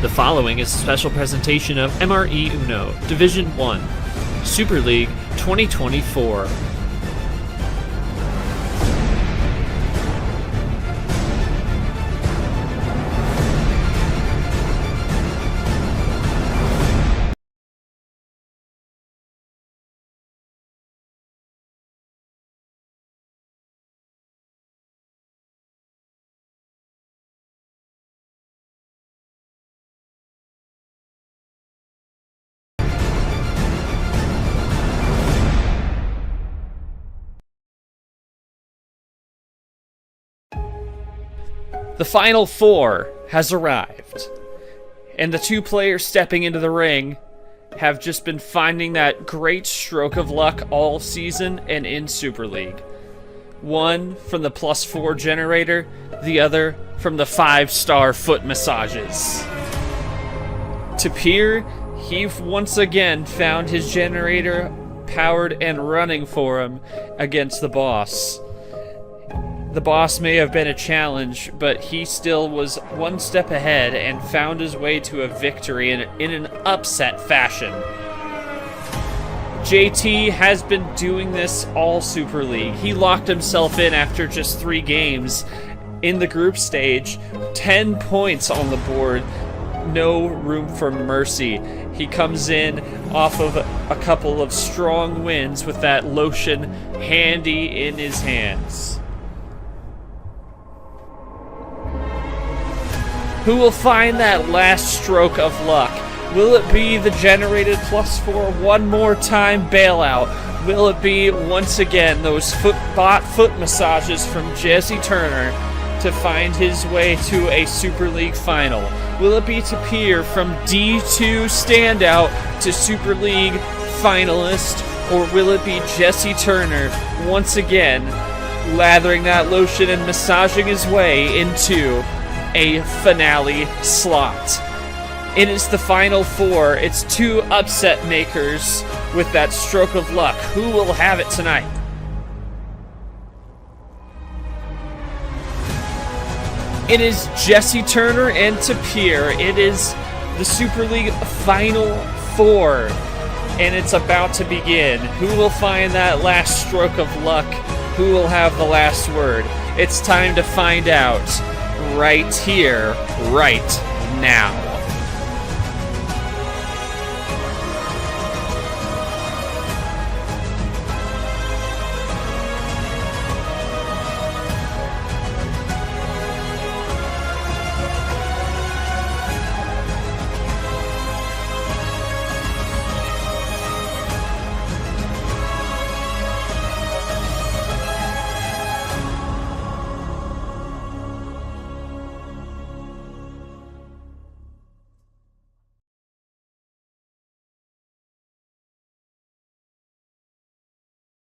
The following is a special presentation of MRE Uno, Division 1, Super League 2024. The Final Four has arrived, and the two players stepping into the ring have just been finding that great stroke of luck all season and in Super League. One from the +4 generator, the other from the 5-star foot massages. Tapir, he once again found his generator powered and running for him against the boss. The boss may have been a challenge, but he still was one step ahead and found his way to a victory in an upset fashion. JT has been doing this all Super League. He locked himself in after just 3 games in the group stage, 10 points on the board, no room for mercy. He comes in off of a couple of strong wins with that lotion handy in his hands. Who will find that last stroke of luck? Will it be the generated +4 one more time bailout? Will it be, once again, those foot massages from Jesse Turner to find his way to a Super League final? Will it be Tapir from D2 standout to Super League finalist? Or will it be Jesse Turner, once again, lathering that lotion and massaging his way into a finale slot? It is the Final Four. It's 2 upset makers with that stroke of luck. Who will have it tonight? It is Jesse Turner and Tapir. It is the Super League Final Four, and it's about to begin. Who will find that last stroke of luck? Who will have the last word? It's time to find out. Right here, right now.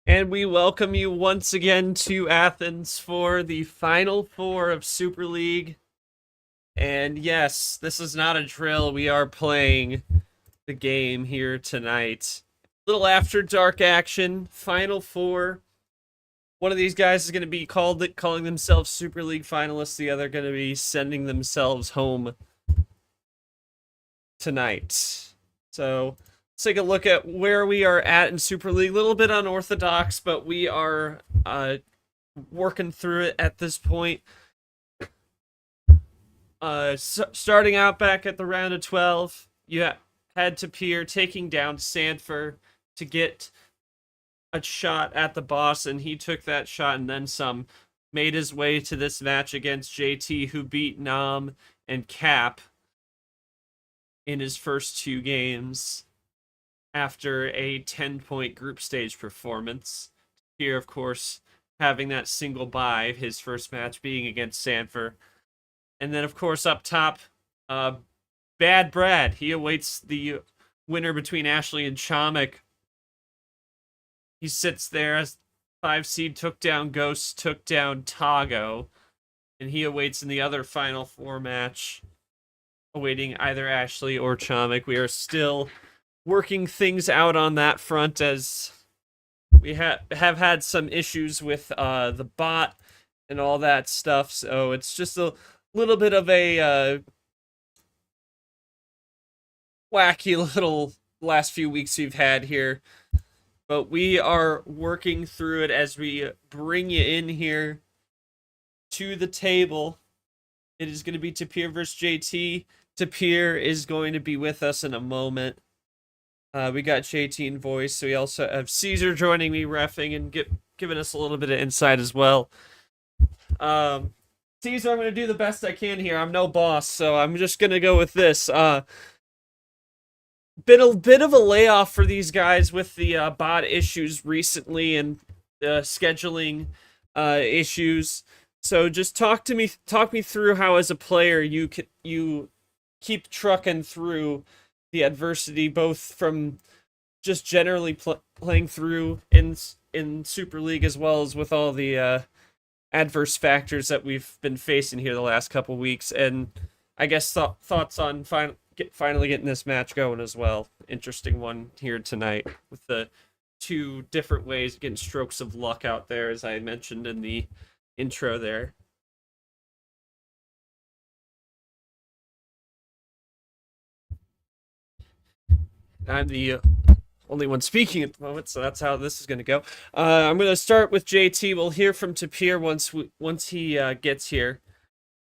And we welcome you once again to Athens for the Final Four of Super League. And yes, this is not a drill. We are playing the game here tonight. Little after dark action, Final Four. One of these guys is going to be calling themselves Super League finalists. The other going to be sending themselves home tonight. So let's take a look at where we are at in Super League. A little bit unorthodox, but we are working through it at this point. Starting out back at the round of 12, you had Tapir taking down Sandfer to get a shot at the boss, and he took that shot and then some. Made his way to this match against JT, who beat Nam and Cap in his first 2 games. After a 10-point group stage performance. Here, of course, having that single bye, his first match being against Sandfer. And then, of course, up top, Bad Brad. He awaits the winner between Ashley and Chomik. He sits there as 5 seed took down Ghost, took down Tago. And he awaits in the other Final Four match, awaiting either Ashley or Chomik. We are still working things out on that front, as we have had some issues with the bot and all that stuff, so it's just a little bit of a wacky little last few weeks we've had here, but we are working through it as we bring you in here to the table. It is going to be Tapir versus JT. Tapir is going to be with us in a moment. We got JT in voice, so we also have Caesar joining me refing and giving us a little bit of insight as well. Caesar, I'm going to do the best I can here. I'm no boss, so I'm just going to go with this. Been a bit of a layoff for these guys with the bot issues recently and scheduling issues. So just talk me through how, as a player, you keep trucking through the adversity, both from just generally playing through in Super League, as well as with all the adverse factors that we've been facing here the last couple weeks. And I guess thoughts on finally getting this match going as well. Interesting one here tonight with the two different ways getting strokes of luck out there, as I mentioned in the intro there. I'm the only one speaking at the moment, so that's how this is going to go. I'm going to start with JT. We'll hear from Tapir once he gets here.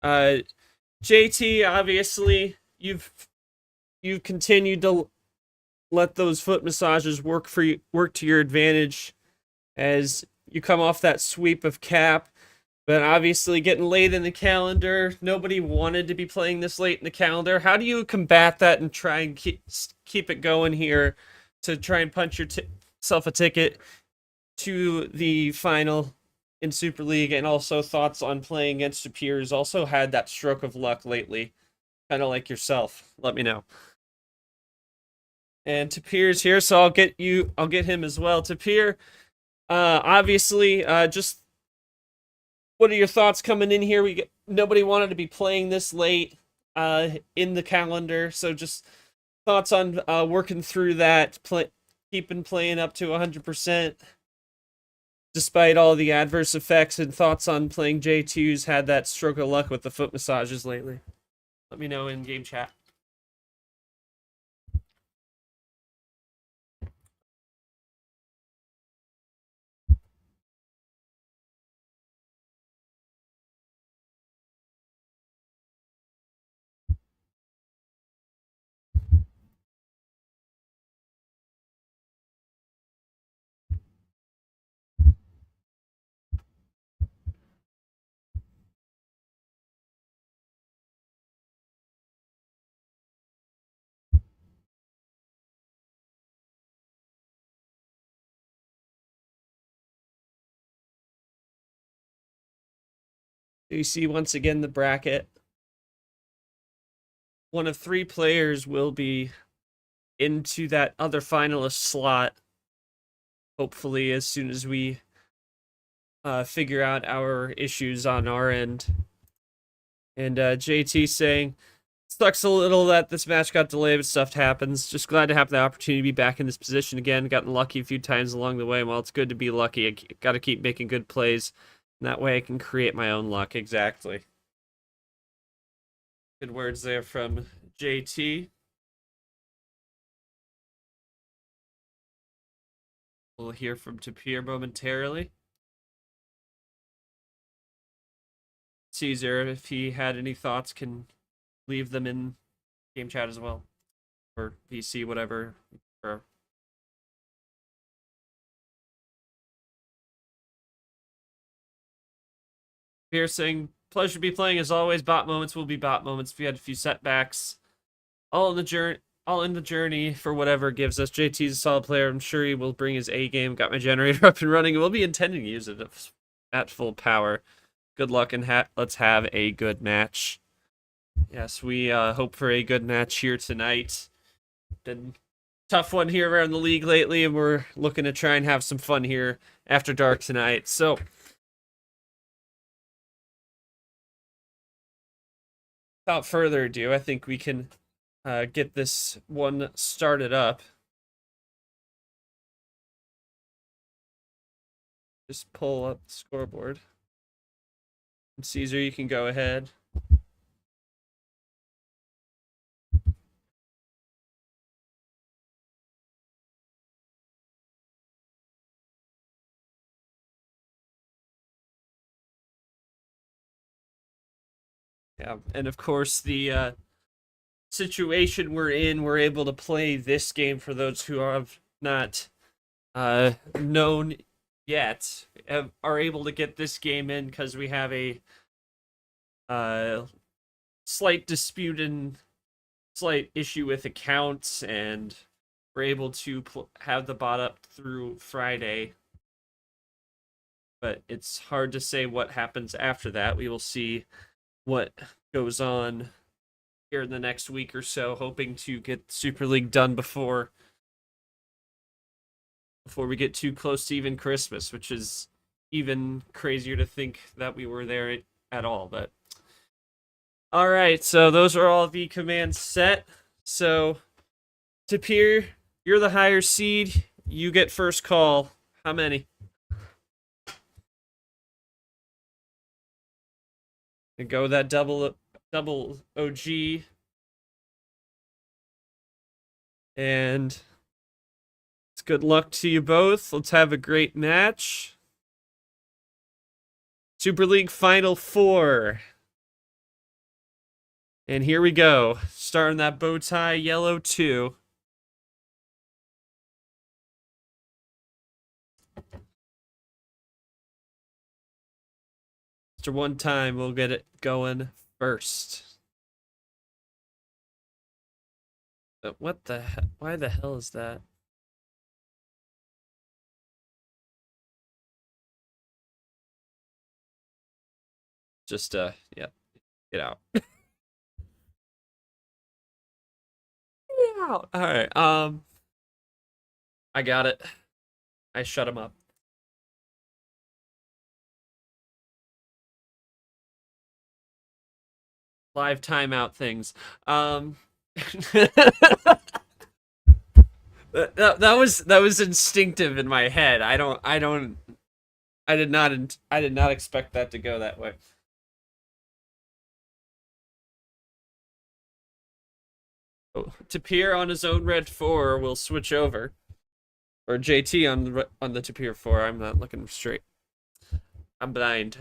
JT, obviously, you've continued to let those foot massages work to your advantage as you come off that sweep of Cap. But obviously, getting late in the calendar, nobody wanted to be playing this late in the calendar. How do you combat that and try and keep it going here to try and punch yourself a ticket to the final in Super League? And also thoughts on playing against your peers. Also had that stroke of luck lately, kind of like yourself. Let me know. And Tapir's here, so I'll get him as well. Tapir, obviously, just what are your thoughts coming in here? Nobody wanted to be playing this late in the calendar, so just thoughts on working through that, keeping playing up to 100% despite all the adverse effects, and thoughts on playing J2's had that stroke of luck with the foot massages lately. Let me know in game chat. You see once again the bracket. One of three players will be into that other finalist slot, hopefully as soon as we figure out our issues on our end. And JT saying, sucks a little that this match got delayed, but stuff happens. Just glad to have the opportunity to be back in this position again. Gotten lucky a few times along the way. While it's good to be lucky, I got to keep making good plays. And that way I can create my own luck. Exactly. Good words there from JT. We'll hear from Tapir momentarily. Caesar, if he had any thoughts, can leave them in game chat as well, or VC, whatever. Or Tapir saying, pleasure to be playing as always. Bot moments will be bot moments. We had a few setbacks. All in the journey for whatever gives us. JT's a solid player. I'm sure he will bring his A game. Got my generator up and running. We'll be intending to use it at full power. Good luck and let's have a good match. Yes, we hope for a good match here tonight. Been tough one here around the league lately, and we're looking to try and have some fun here after dark tonight. So, without further ado, I think we can get this one started up. Just pull up the scoreboard. Caesar, you can go ahead. Yeah, and of course the situation we're in, we're able to play this game for those who have not known yet, are able to get this game in because we have a uh, slight dispute and slight issue with accounts, and we're able to have the bot up through Friday. But it's hard to say what happens after that. We will see what goes on here in the next week or so, hoping to get Super League done before we get too close to even Christmas, which is even crazier to think that we were there at all. But all right, so those are all the commands set. So Tapir, you're the higher seed. You get first call. How many? And go with that double OG. And it's good luck to you both. Let's have a great match. Super League Final 4. And here we go. Starting that bow tie yellow 2. After one time, we'll get it going first. What the hell? Why the hell is that? Just, yeah. Get out. Get out. All right. I got it. I shut him up. Live timeout things. That was instinctive in my head. I did not expect that to go that way. Oh, Tapir on his own red 4 will switch over, or JT on the Tapir 4. I'm not looking straight. I'm blind.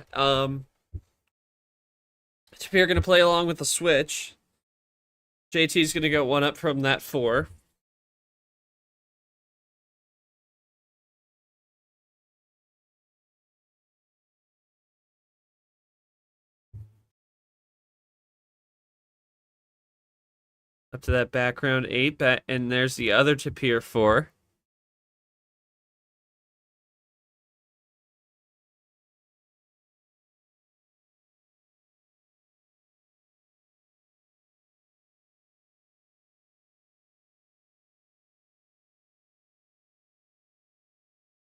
Tapir gonna play along with the switch. JT's gonna go one up from that 4. Up to that background 8, and there's the other Tapir 4.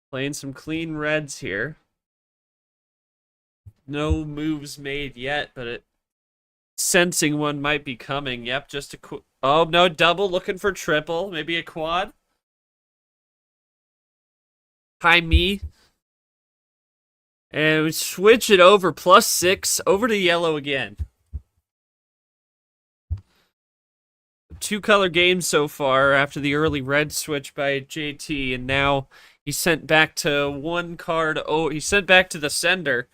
Playing some clean reds here. No moves made yet, but sensing one might be coming. Yep, just a oh no, double, looking for triple, maybe a quad. High me. And we switch it over, +6, over to yellow again. 2-color game so far after the early red switch by JT, and now he's sent back to one card. Oh, he sent back to the sender.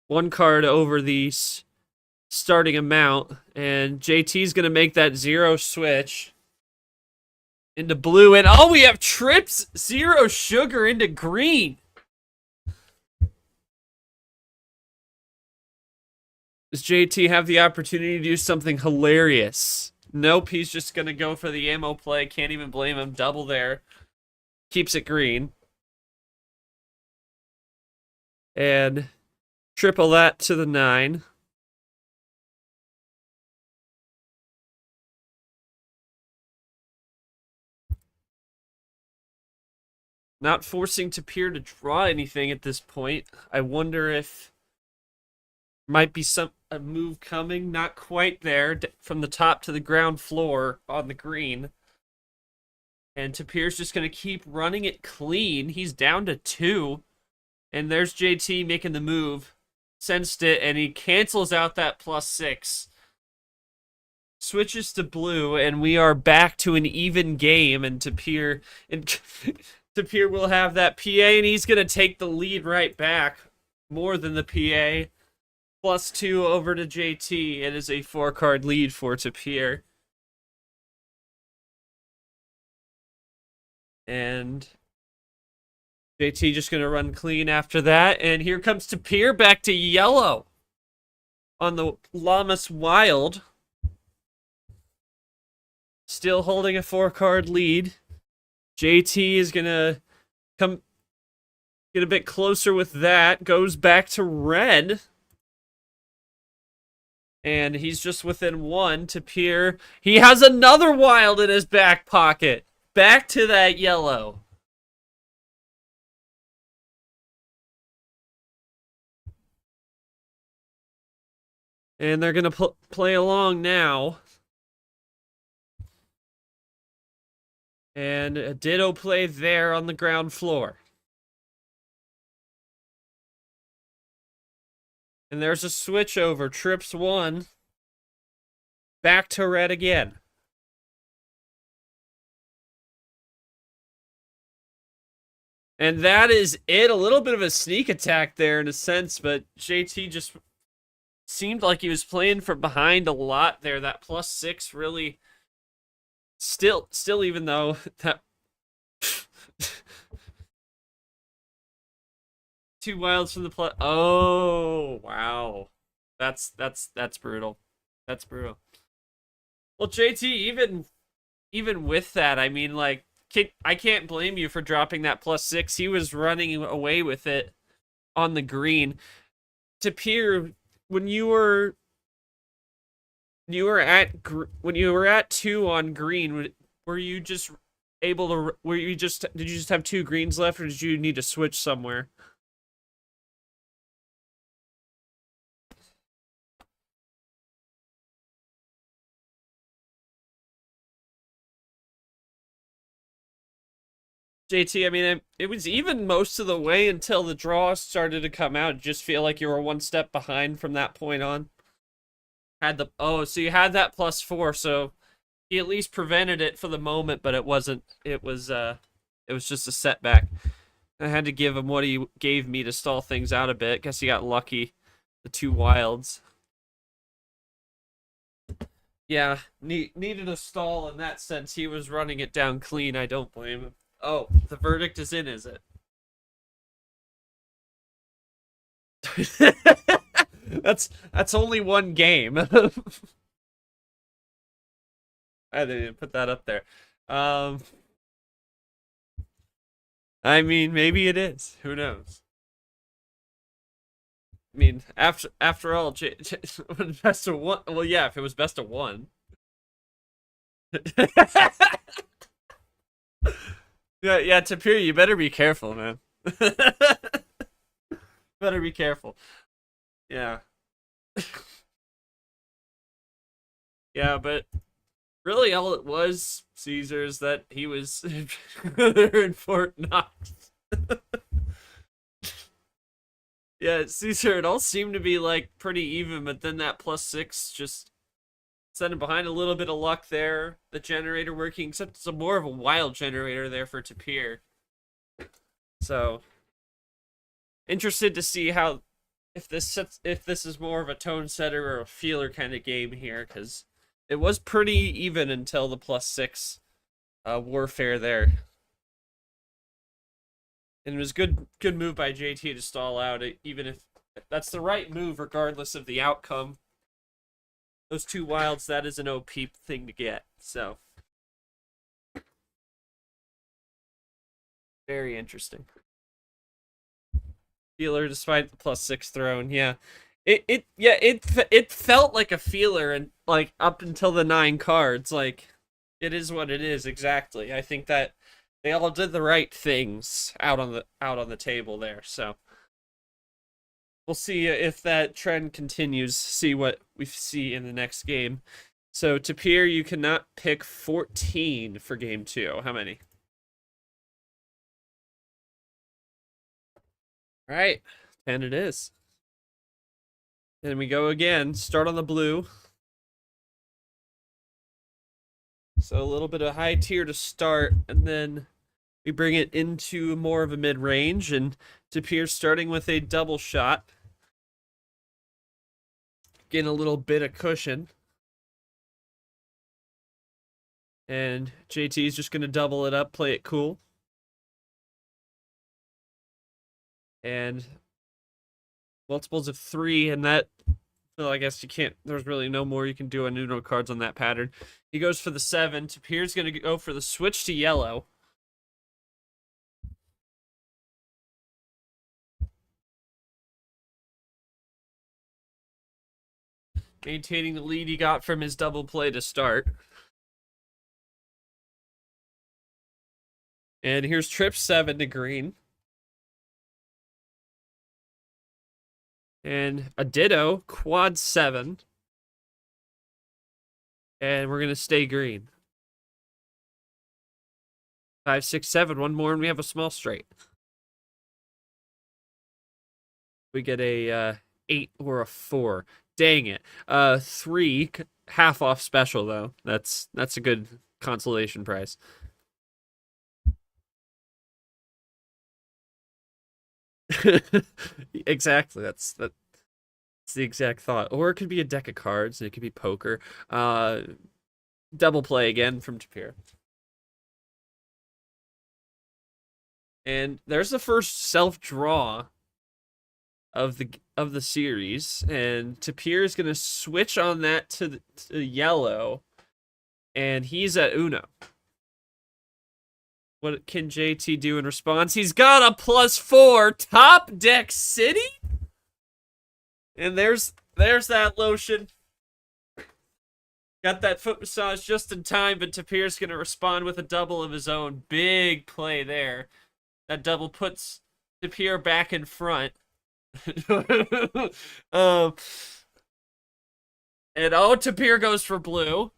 One card over the starting amount, and JT's gonna make that 0 switch into blue, and oh, we have trips 0 sugar into green. Does JT have the opportunity to do something hilarious? Nope, he's just gonna go for the ammo play. Can't even blame him. Double there. Keeps it green. And triple that to the 9. Not forcing Tapir to draw anything at this point. I wonder if might be a move coming. Not quite there. From the top to the ground floor on the green. And Tapir's just going to keep running it clean. He's down to 2. And there's JT making the move. Sensed it, and he cancels out that +6. Switches to blue, and we are back to an even game. And Tapir will have that PA, and he's going to take the lead right back. More than the PA. +2 over to JT. It is a 4-card lead for Tapir. And JT just going to run clean after that. And here comes Tapir back to yellow on the Llamas Wild. Still holding a 4-card lead. JT is going to come get a bit closer with that. Goes back to red. And he's just within 1. Tapir. He has another wild in his back pocket. Back to that yellow. And they're going to play along now. And a ditto play there on the ground floor. And there's a switch over. Trips 1. Back to red again. And that is it. A little bit of a sneak attack there in a sense, but JT just seemed like he was playing from behind a lot there. That +6 really still even though that 2 wilds from the plus. Oh, wow. That's brutal. That's brutal. Well, JT, even with that, I mean, like, I can't blame you for dropping that +6. He was running away with it on the green. Tapir, when you were at 2 on green, were you just able to did you just have 2 greens left, or did you need to switch somewhere? JT, I mean, it was even most of the way until the draw started to come out. Just feel like you were 1 step behind from that point on. So you had that +4, so he at least prevented it for the moment, but it wasn't. It was just a setback. I had to give him what he gave me to stall things out a bit. Guess he got lucky. The 2 wilds. Yeah, needed a stall in that sense. He was running it down clean. I don't blame him. Oh, the verdict is in, is it? That's only 1 game. I didn't put that up there. I mean, maybe it is. Who knows? I mean, after all, best of 1. Well, yeah, if it was best of 1. Yeah, Tapir, you better be careful, man. Better be careful. Yeah. Yeah, but really all it was, Caesar, is that he was there in Fort Knox. Yeah, Caesar, it all seemed to be like pretty even, but then that +6 just sent him behind. A little bit of luck there. The generator working, except it's more of a wild generator there for Tapir. So interested to see how if this is more of a tone setter or a feeler kind of game here, because it was pretty even until the +6 warfare there. And it was good move by JT to stall out, even if that's the right move regardless of the outcome. Those 2 wilds, that is an OP thing to get. So very interesting. Feeler despite the +6 thrown, yeah. It felt like a feeler, and like up until the 9 cards, like it is what it is exactly. I think that they all did the right things out on the table there. So we'll see if that trend continues. See what we see in the next game. So Tapir, you cannot pick 14 for game 2. How many? All right, 10 it is. And we go again. Start on the blue. So a little bit of high tier to start, and then we bring it into more of a mid-range, and Tapir starting with a double shot. getting a little bit of cushion. And JT is just going to double it up, play it cool. And multiples of 3, and that, well, I guess you can't, there's really no more you can do on Uno cards on that pattern. He goes for the 7. Tapir's going to go for the switch to yellow. Maintaining the lead he got from his double play to start. And here's trip 7 to green. And a ditto, quad 7. And we're going to stay green. 5, 6, 7. One more, and we have a small straight. We get a 8 or a 4. Dang it. 3, half off special, though. That's a good consolation prize. Exactly. That's the exact thought. Or it could be a deck of cards, and it could be poker. Double play again from Tapir. And there's the first self-draw of the series, and Tapir is gonna switch on that to yellow, and he's at Uno. What can JT do in response? He's got a +4 top deck city, and there's that lotion. Got that foot massage just in time, but Tapir's gonna respond with a double of his own. Big play there. That double puts Tapir back in front. And Tapir goes for blue.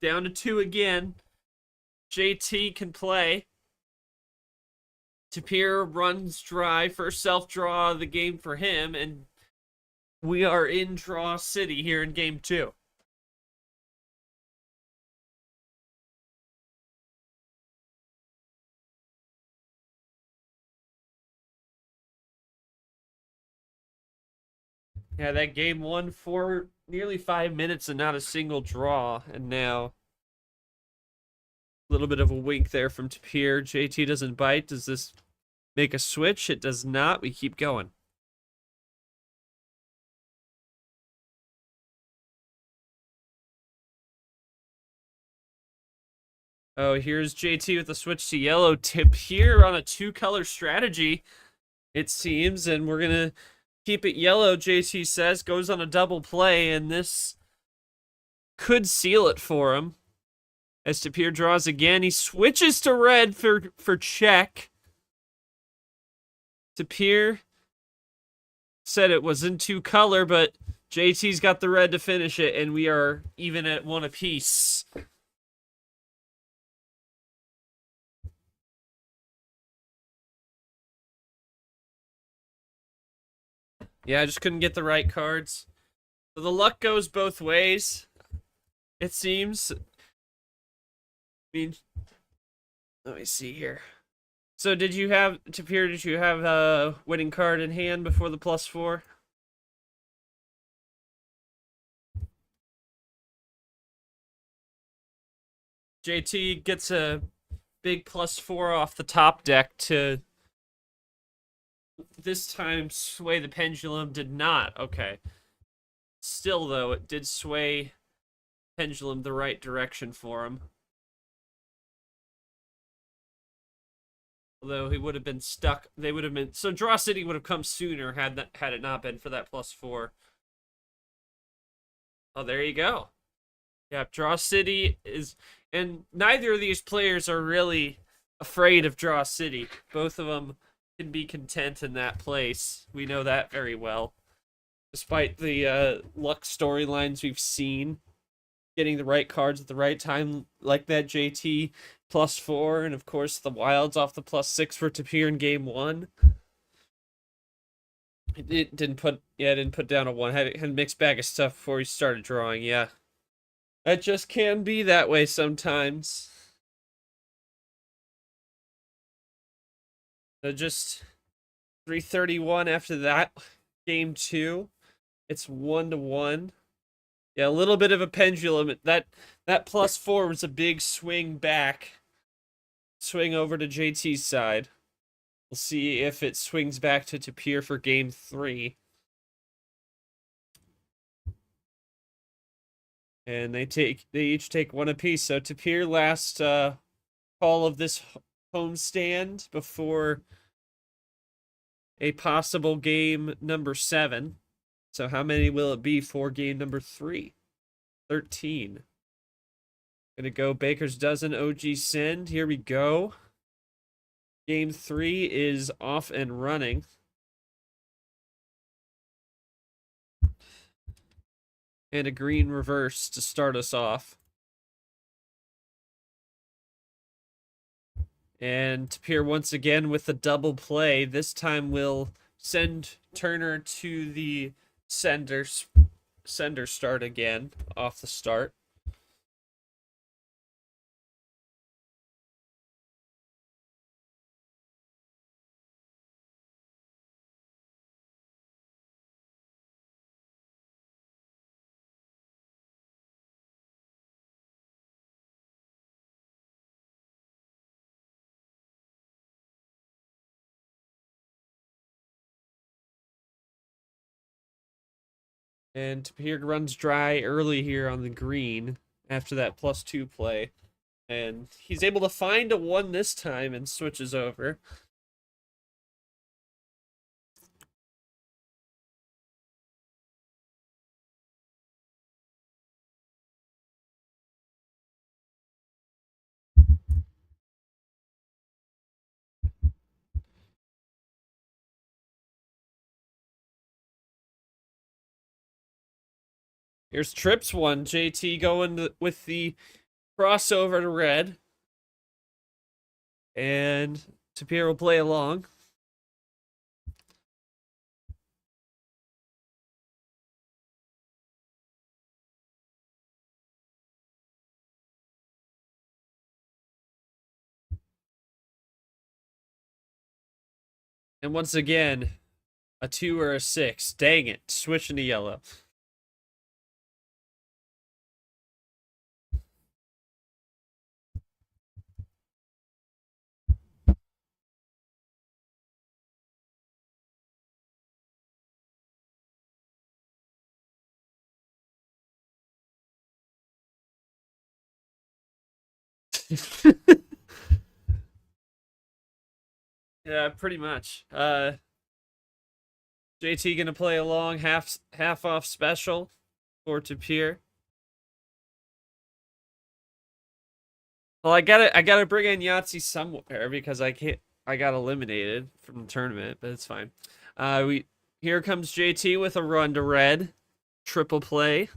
Down to 2 again. JT can play. Tapir runs dry. First self-draw of the game for him, and we are in draw city here in game 2. Yeah, that game 1 for nearly 5 minutes and not a single draw, and now a little bit of a wink there from Tapir. JT doesn't bite. Does this make a switch? It does not. We keep going. Oh, here's JT with the switch to yellow. Tapir on a 2-color strategy, it seems, and we're going to keep it yellow, JT says. Goes on a double play, and this could seal it for him. As Tapir draws again, he switches to red for check. Tapir said it was in 2-color, but JT's got the red to finish it, and we are even at 1 apiece. Yeah, I just couldn't get the right cards. So the luck goes both ways, it seems. I mean, let me see here. So did you have, Tapir, did you have a winning card in hand before the +4? JT gets a big +4 off the top deck to this time sway the pendulum. Did not. Okay. Still, though, it did sway pendulum the right direction for him. Although he would have been stuck. They would have been, so draw city would have come sooner had it not been for that +4. Oh, there you go. Yeah, draw city is, and neither of these players are really afraid of draw city. Both of them can be content in that place. We know that very well. Despite the luck storylines we've seen, getting the right cards at the right time, like that JT +4, and of course the wilds off the +6 for Tapir in game 1. It didn't put down a 1. Had a mixed bag of stuff before he started drawing. Yeah, that just can be that way sometimes. So just 331 after that game 2. It's 1-1. Yeah, a little bit of a pendulum. That +4 was a big swing back. Swing over to JT's side. We'll see if it swings back to Tapir for game 3. And they each take one apiece. So Tapir last call of this homestand before a possible game number 7. So how many will it be for game number 3? 13. Gonna go Baker's Dozen OG Send. Here we go. Game 3 is off and running. And a green reverse to start us off. And Tapir once again with the double play. This time we'll send Turner to the sender start again off the start. And Tapir runs dry early here on the green after that +2 play. And he's able to find a 1 this time and switches over. Here's Trips 1. JT going with the crossover to red. And Tapir will play along. And once again, a 2 or a 6. Dang it. Switching to yellow. Yeah, pretty much. JT gonna play along half off special for Tapir. Well, I gotta bring in Yahtzee somewhere because I got eliminated from the tournament, but it's fine. Here comes JT with a run to red, triple play.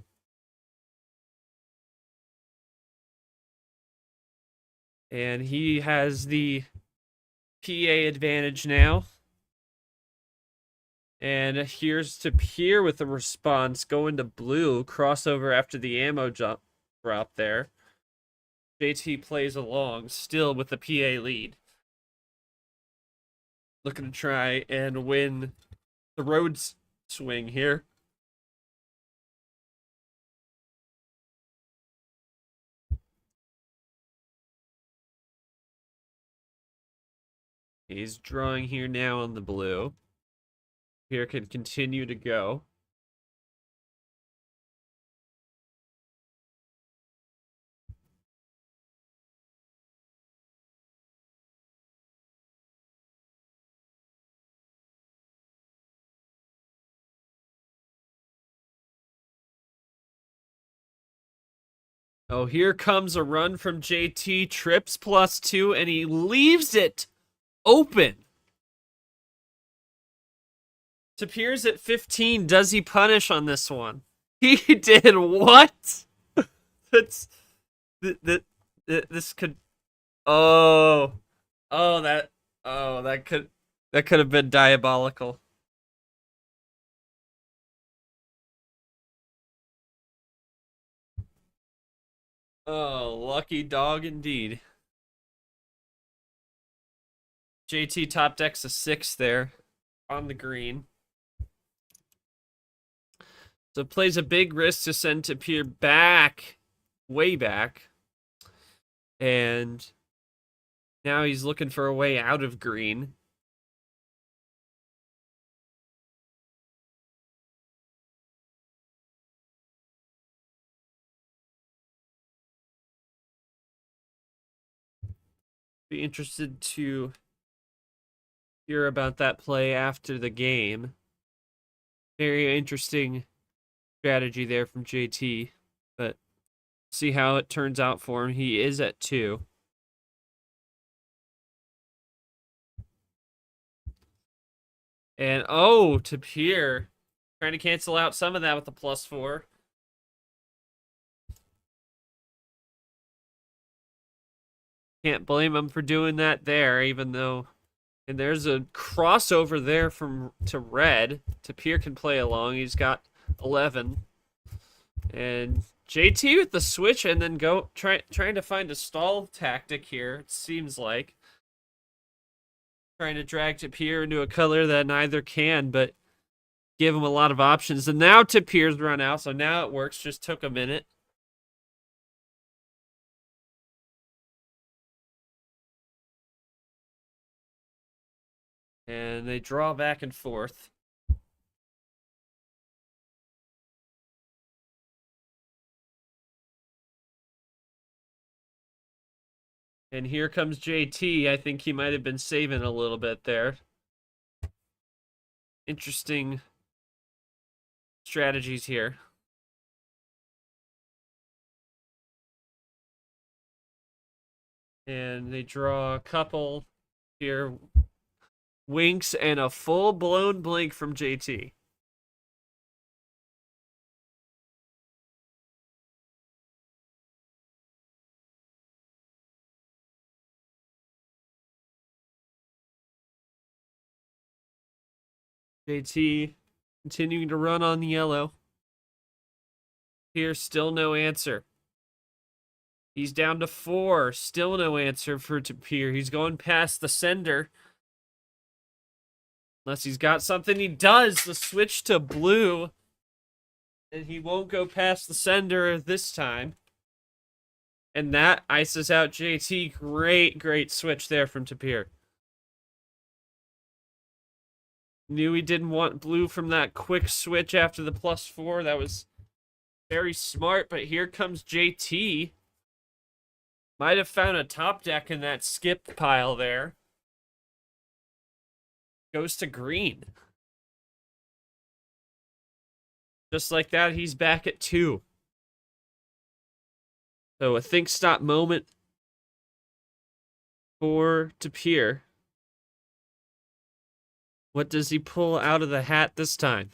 And he has the PA advantage now. And here's Tapir with the response going to blue, crossover after the ammo drop there. JT plays along, still with the PA lead. Looking to try and win the roads swing here. He's drawing here now on the blue. Here can continue to go. Oh, here comes a run from JT. Trips +2, and he leaves it open. Tapir's at 15. Does he punish on this one? He did what? That's this could. Oh, that could have been diabolical. Oh, lucky dog indeed. JT top decks a 6 there on the green. So plays a big risk to send Tapir back, way back. And now he's looking for a way out of green. Be interested to hear about that play after the game. Very interesting strategy there from JT, but see how it turns out for him. He is at 2. And oh, Tapir trying to cancel out some of that with the +4. Can't blame him for doing that there, even though. And there's a crossover there from to red. Tapir can play along. He's got 11. And JT with the switch and then trying to find a stall tactic here, it seems like. Trying to drag Tapir into a color that neither can, but give him a lot of options. And now Tapir's run out, so now it works. Just took a minute. And they draw back and forth. And here comes JT. I think he might have been saving a little bit there. Interesting strategies here. And they draw a couple here. Winks and a full-blown blink from JT. JT continuing to run on the yellow. Here, still no answer. He's down to 4. Still no answer for Tapir. He's going past the sender. Unless he's got something. He does. The switch to blue. And he won't go past the sender this time. And that ices out JT. Great switch there from Tapir. Knew he didn't want blue from that quick switch after the +4. That was very smart. But here comes JT. Might have found a top deck in that skip pile there. Goes to green. Just like that, he's back at 2. So a think stop moment for Tapir. What does he pull out of the hat this time?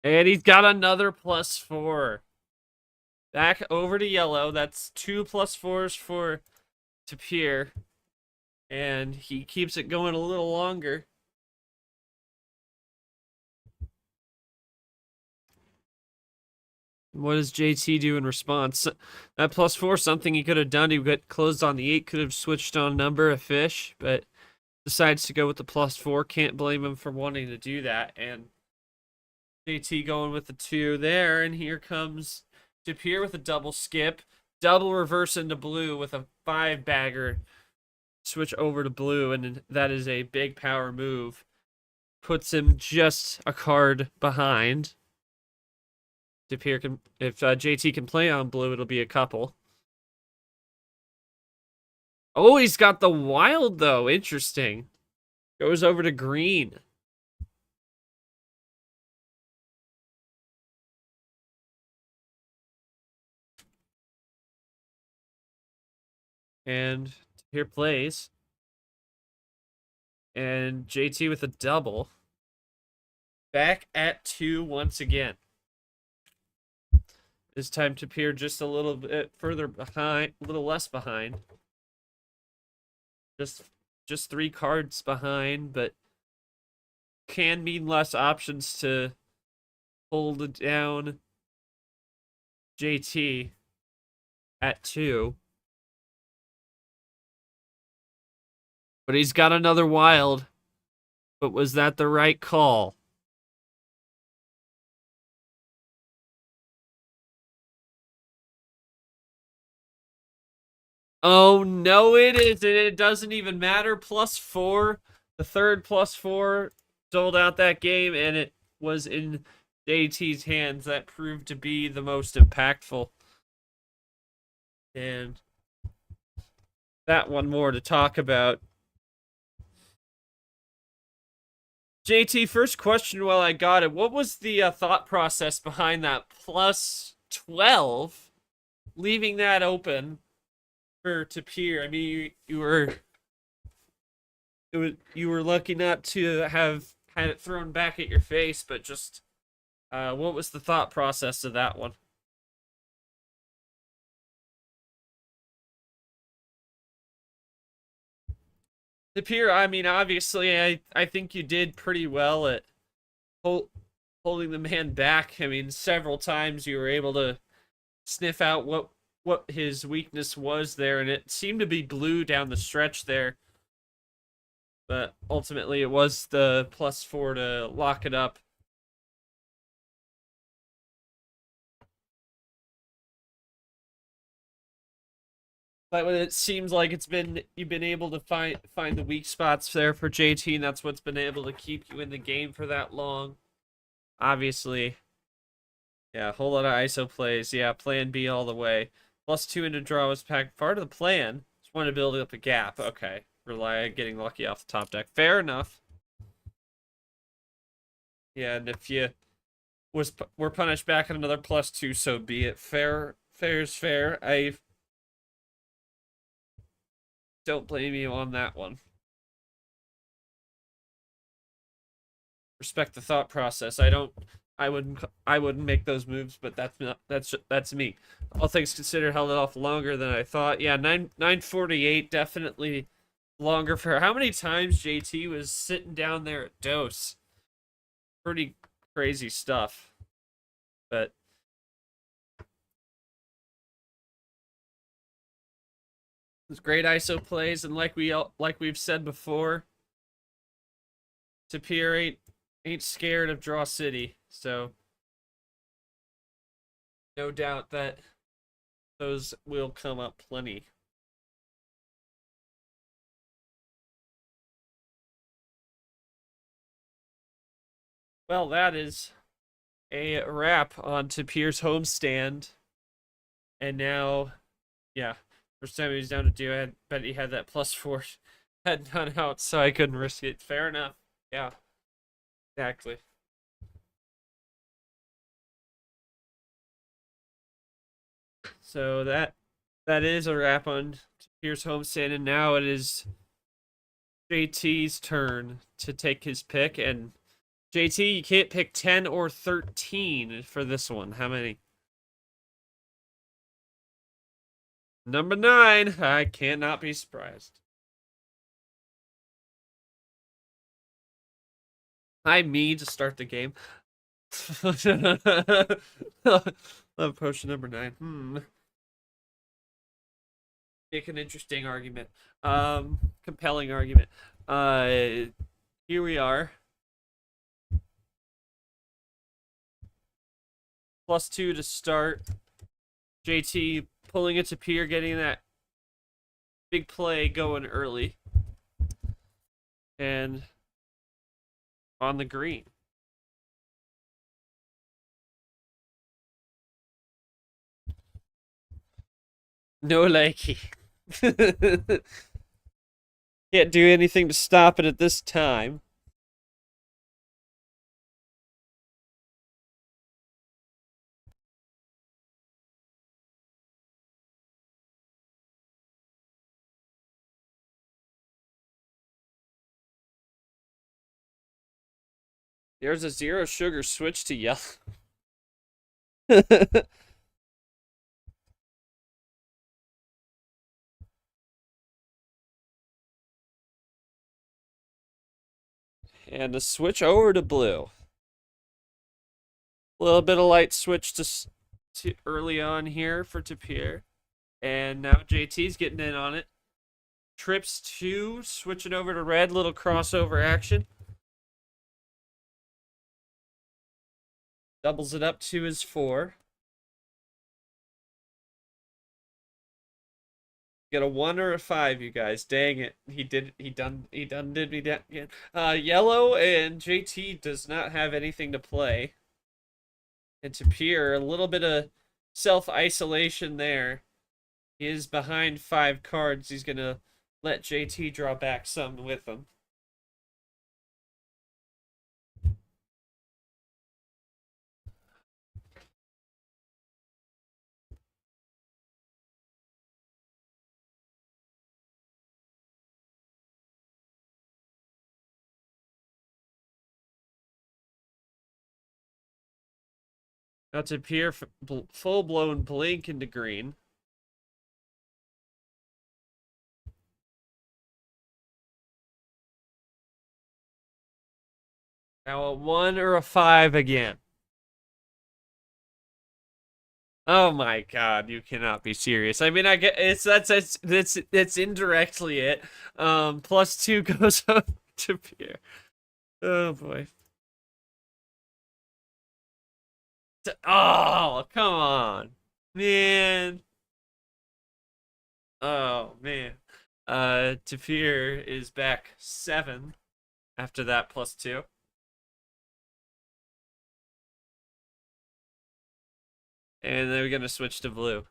And he's got another +4. Back over to yellow. That's 2 +4s for Tapir. And he keeps it going a little longer. What does JT do in response? That +4, something he could have done. He got closed on the 8, could have switched on number of fish, but decides to go with the +4. Can't blame him for wanting to do that. And JT going with the 2 there, and here comes Tapir with a double skip, double reverse into blue with a 5-bagger. Switch over to blue, and that is a big power move. Puts him just a card behind. Tapir can, if JT can play on blue, it'll be a couple. Oh, he's got the wild though. Interesting. Goes over to green. And here plays. And JT with a double. Back at 2 once again. This time Tapir just a little bit further behind, a little less behind. Just just 3 cards behind, but can mean less options to hold down JT at 2. But he's got another wild. But was that the right call? Oh, no, it isn't. It doesn't even matter. +4. The third +4 sold out that game, and it was in JT's hands. That proved to be the most impactful. And that one more to talk about. JT, first question while I got it. What was the thought process behind that +12, leaving that open for Tapir? I mean, you were lucky not to have had it thrown back at your face, but just what was the thought process of that one? Tapir, I mean, obviously, I think you did pretty well at hold, holding the man back. I mean, several times you were able to sniff out what his weakness was there, and it seemed to be blue down the stretch there. But ultimately, it was the +4 to lock it up. But it seems like you've been able to find the weak spots there for JT, and that's what's been able to keep you in the game for that long. Obviously, yeah, a whole lot of ISO plays. Yeah, plan B all the way. +2 into draw was packed part of the plan. Just wanted to build up a gap. Okay, rely on getting lucky off the top deck. Fair enough. Yeah, and if you were punished back at another +2, so be it. Fair is fair. I don't blame you on that one. Respect the thought process. I wouldn't make those moves, but that's me. All things considered, held it off longer than I thought. Yeah, 948 definitely longer for how many times JT was sitting down there at dose. Pretty crazy stuff. But it's great ISO plays, and like we've said before, Tapir ain't scared of Draw City, so no doubt that those will come up plenty. Well, that is a wrap on Tapir's homestand. And now, yeah, first time he was down to do it, but he had that +4 had none out, so I couldn't risk it. Fair enough. Yeah, exactly. So that is a wrap on Tapir's homestand, and now it is JT's turn to take his pick. And JT, you can't pick 10 or 13 for this one. How many? Number 9. I cannot be surprised. I me to start the game. Love potion number 9. Make an interesting argument. Compelling argument. Here we are. +2 to start. JT pulling it to Pier, getting that big play going early. And on the green. No likey. Can't do anything to stop it at this time. There's a 0 sugar switch to yellow. And a switch over to blue. A little bit of light switch to early on here for Tapir. And now JT's getting in on it. Trips 2, switching over to red, little crossover action. Doubles it up to his 4. Get a 1 or a 5, you guys. Dang it. He did me that again. Yellow and JT does not have anything to play. And Tapir, a little bit of self-isolation there. He is behind 5 cards. He's going to let JT draw back some with him. Now Tapir, full-blown blink into green. Now a 1 or a 5 again. Oh my god, you cannot be serious. I mean, I get that's indirectly it. +2 goes up to Pierre. Oh boy. Oh, come on. Man. Oh man. Tapir is back 7 after that +2. And then we're going to switch to blue.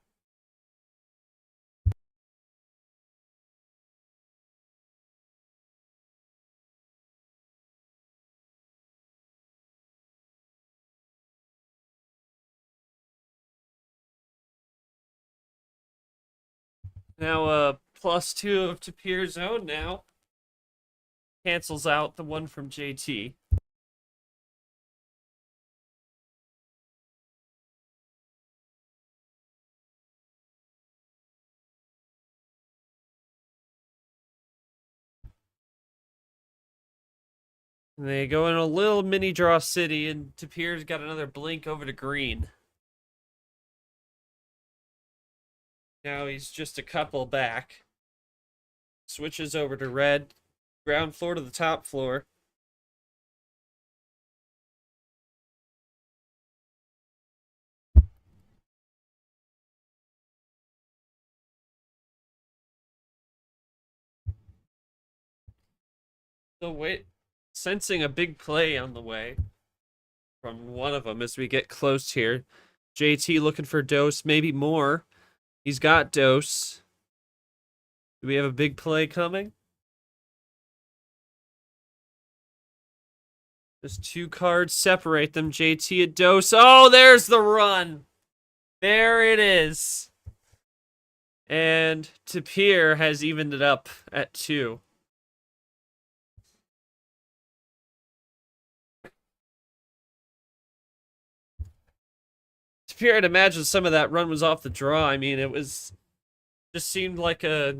Now, +2 of Tapir's own now. Cancels out the one from JT. And they go in a little mini draw city, and Tapir's got another blink over to green. Now he's just a couple back. Switches over to red. Ground floor to the top floor. So wait, sensing a big play on the way from one of them as we get close here. JT looking for dose, maybe more. He's got dose. Do we have a big play coming? Just 2 cards separate them. JT a dose. Oh, there's the run. There it is. And Tapir has evened it up at 2. Tapir, I'd imagine some of that run was off the draw. I mean, it was just seemed like a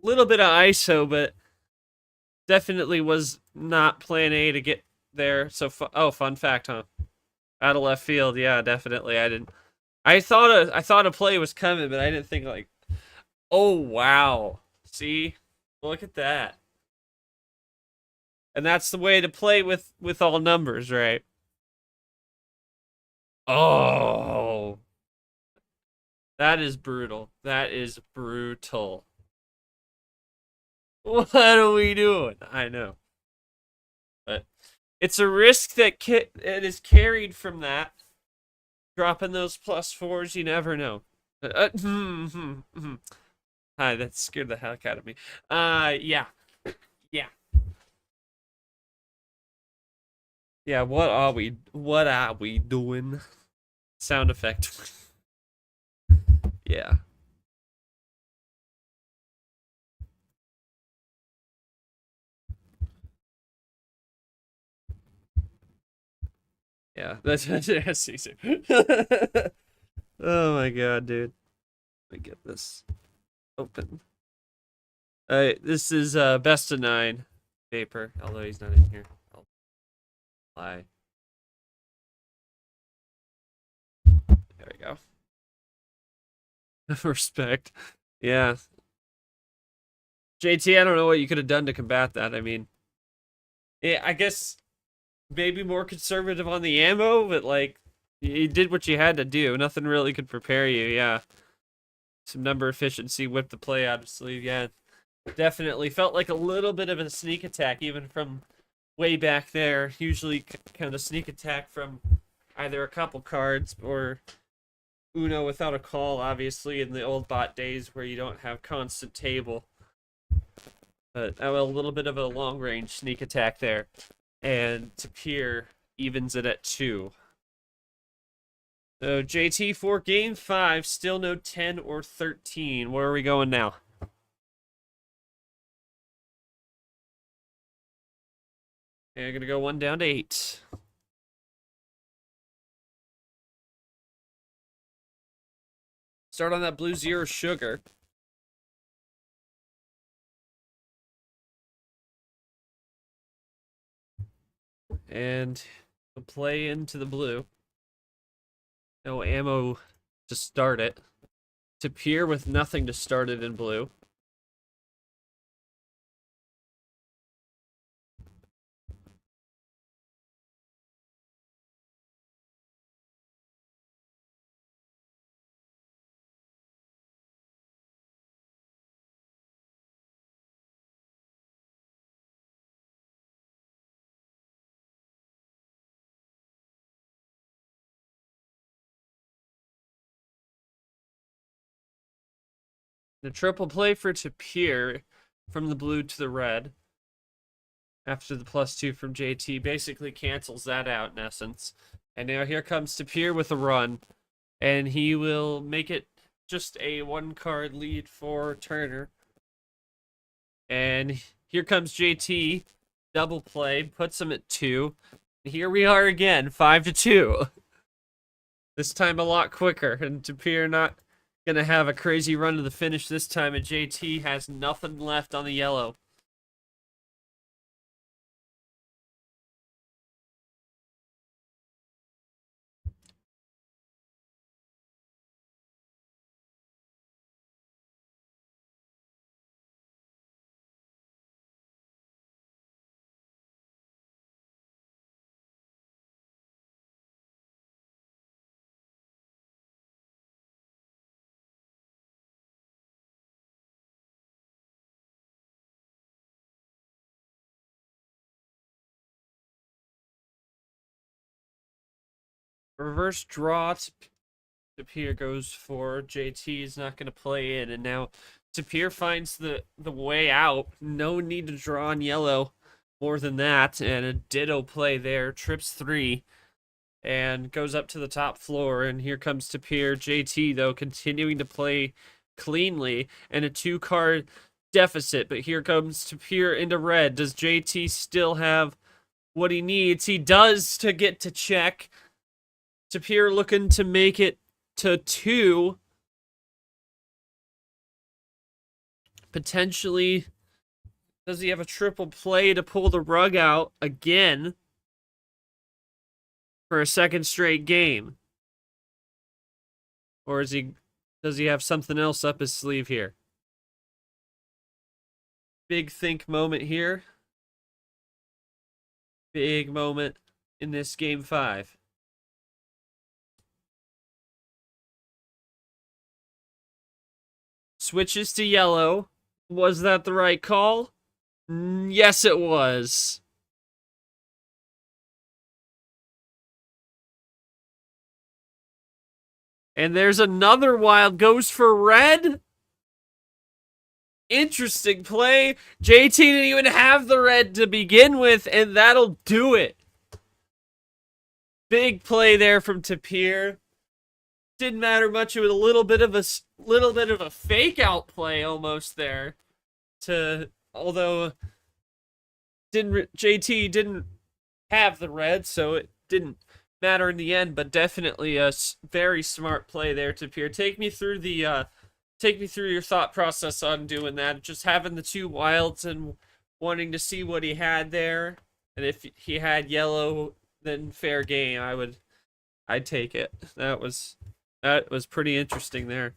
little bit of ISO, but definitely was not plan A to get there. So, fun fact, huh? Out of left field, yeah, definitely. I thought a play was coming, but I didn't think like, oh wow, see, look at that. And that's the way to play with all numbers, right? Oh, that is brutal. That is brutal. What are we doing? I know. But it's a risk that it is carried from that. Dropping those +4s, you never know. Hi, that scared the heck out of me. Yeah. Yeah. Yeah, what are we doing? Sound effect. Yeah. Yeah, that's oh my god, dude. Let me get this open. This is best of 9. Vapor, although he's not in here. I'll lie. There we go. Respect. Yeah. JT, I don't know what you could have done to combat that. I mean, yeah, I guess maybe more conservative on the ammo, but like, you did what you had to do. Nothing really could prepare you. Yeah. Some number efficiency, whip the play out of sleeve. Yeah. Definitely felt like a little bit of a sneak attack, even from way back there. Usually kind of sneak attack from either a couple cards or Uno without a call, obviously, in the old bot days where you don't have constant table. But a little bit of a long-range sneak attack there. And Tapir evens it at 2. So JT for game 5, still no 10 or 13. Where are we going now? And I'm going to go 1 down to 8. Start on that blue 0 sugar. And play into the blue. No ammo to start it. Tapir with nothing to start it in blue. The triple play for Tapir from the blue to the red. After the +2 from JT basically cancels that out in essence. And now here comes Tapir with a run. And he will make it just a 1-card lead for Turner. And here comes JT. Double play. Puts him at 2. Here we are again. 5-2. This time a lot quicker. And Tapir not gonna have a crazy run to the finish this time. And JT has nothing left on the yellow. Reverse draw. Tapir goes for JT is not going to play in, and now Tapir finds the way out. No need to draw on yellow more than that, and a ditto play there. Trips 3 and goes up to the top floor, and here comes Tapir. JT, though, continuing to play cleanly, and a 2-card deficit, but here comes Tapir into red. Does JT still have what he needs? He does to get to check. Tapir looking to make it to 2. Potentially, does he have a triple play to pull the rug out again for a second straight game? Or does he have something else up his sleeve here? Big think moment here. Big moment in this game 5. Switches to yellow. Was that the right call? Yes, it was. And there's another wild. Goes for red. Interesting play. JT didn't even have the red to begin with, and that'll do it. Big play there from Tapir. Didn't matter much. It was a little bit of a fake out play almost there. Although JT didn't have the red, so it didn't matter in the end. But definitely a very smart play there, Tapir. Take me through your thought process on doing that. Just having the 2 wilds and wanting to see what he had there. And if he had yellow, then fair game. I'd take it. That was pretty interesting there.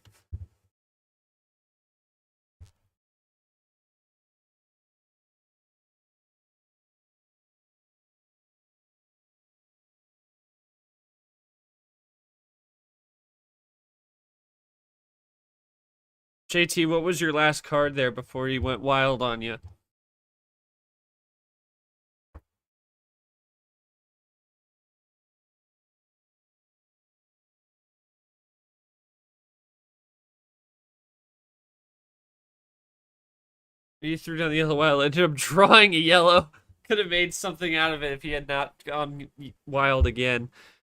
JT, what was your last card there before he went wild on you? He threw down the yellow wild. Ended up drawing a yellow. Could have made something out of it if he had not gone wild again.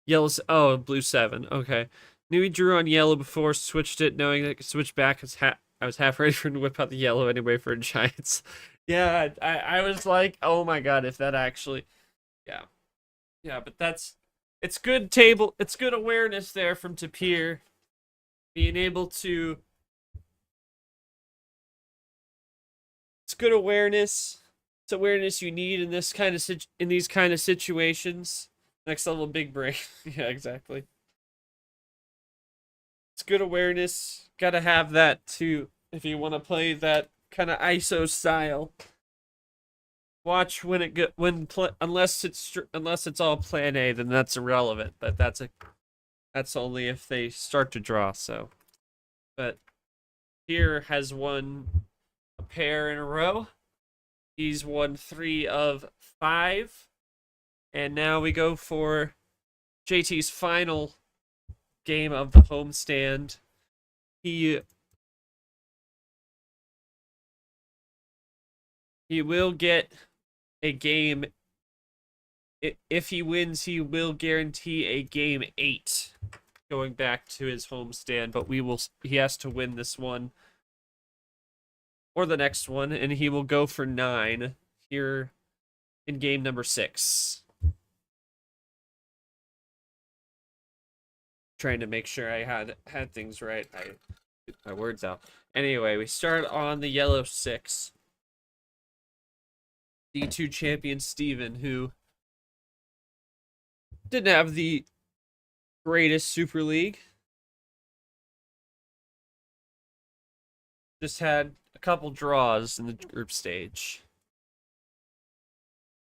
Yellow's blue 7. Okay. Knew he drew on yellow before, switched it, knowing that it could switch back. I was half ready for him to whip out the yellow anyway for Giants. Yeah, I was like, oh my god, if that actually, yeah, yeah, but it's good it's good awareness there from Tapir, being able to, it's good awareness. It's awareness you need in in these kind of situations. Next level big brain. Yeah, exactly. It's good awareness. Gotta have that too if you want to play that kind of ISO style. Watch when it get when unless it's all plan A, then that's irrelevant. But that's only if they start to draw. So, but here has won a pair in a row. He's won 3 of 5, and now we go for JT's final game of the homestand. He will get a game. If he wins, he will guarantee a game 8 going back to his homestand, but he has to win this one or the next one, and he will go for 9 here in game number 6. Trying to make sure I had things right. I get my words out. Anyway, we start on the yellow 6. D2 champion Steven, who didn't have the greatest Super League. Just had a couple draws in the group stage.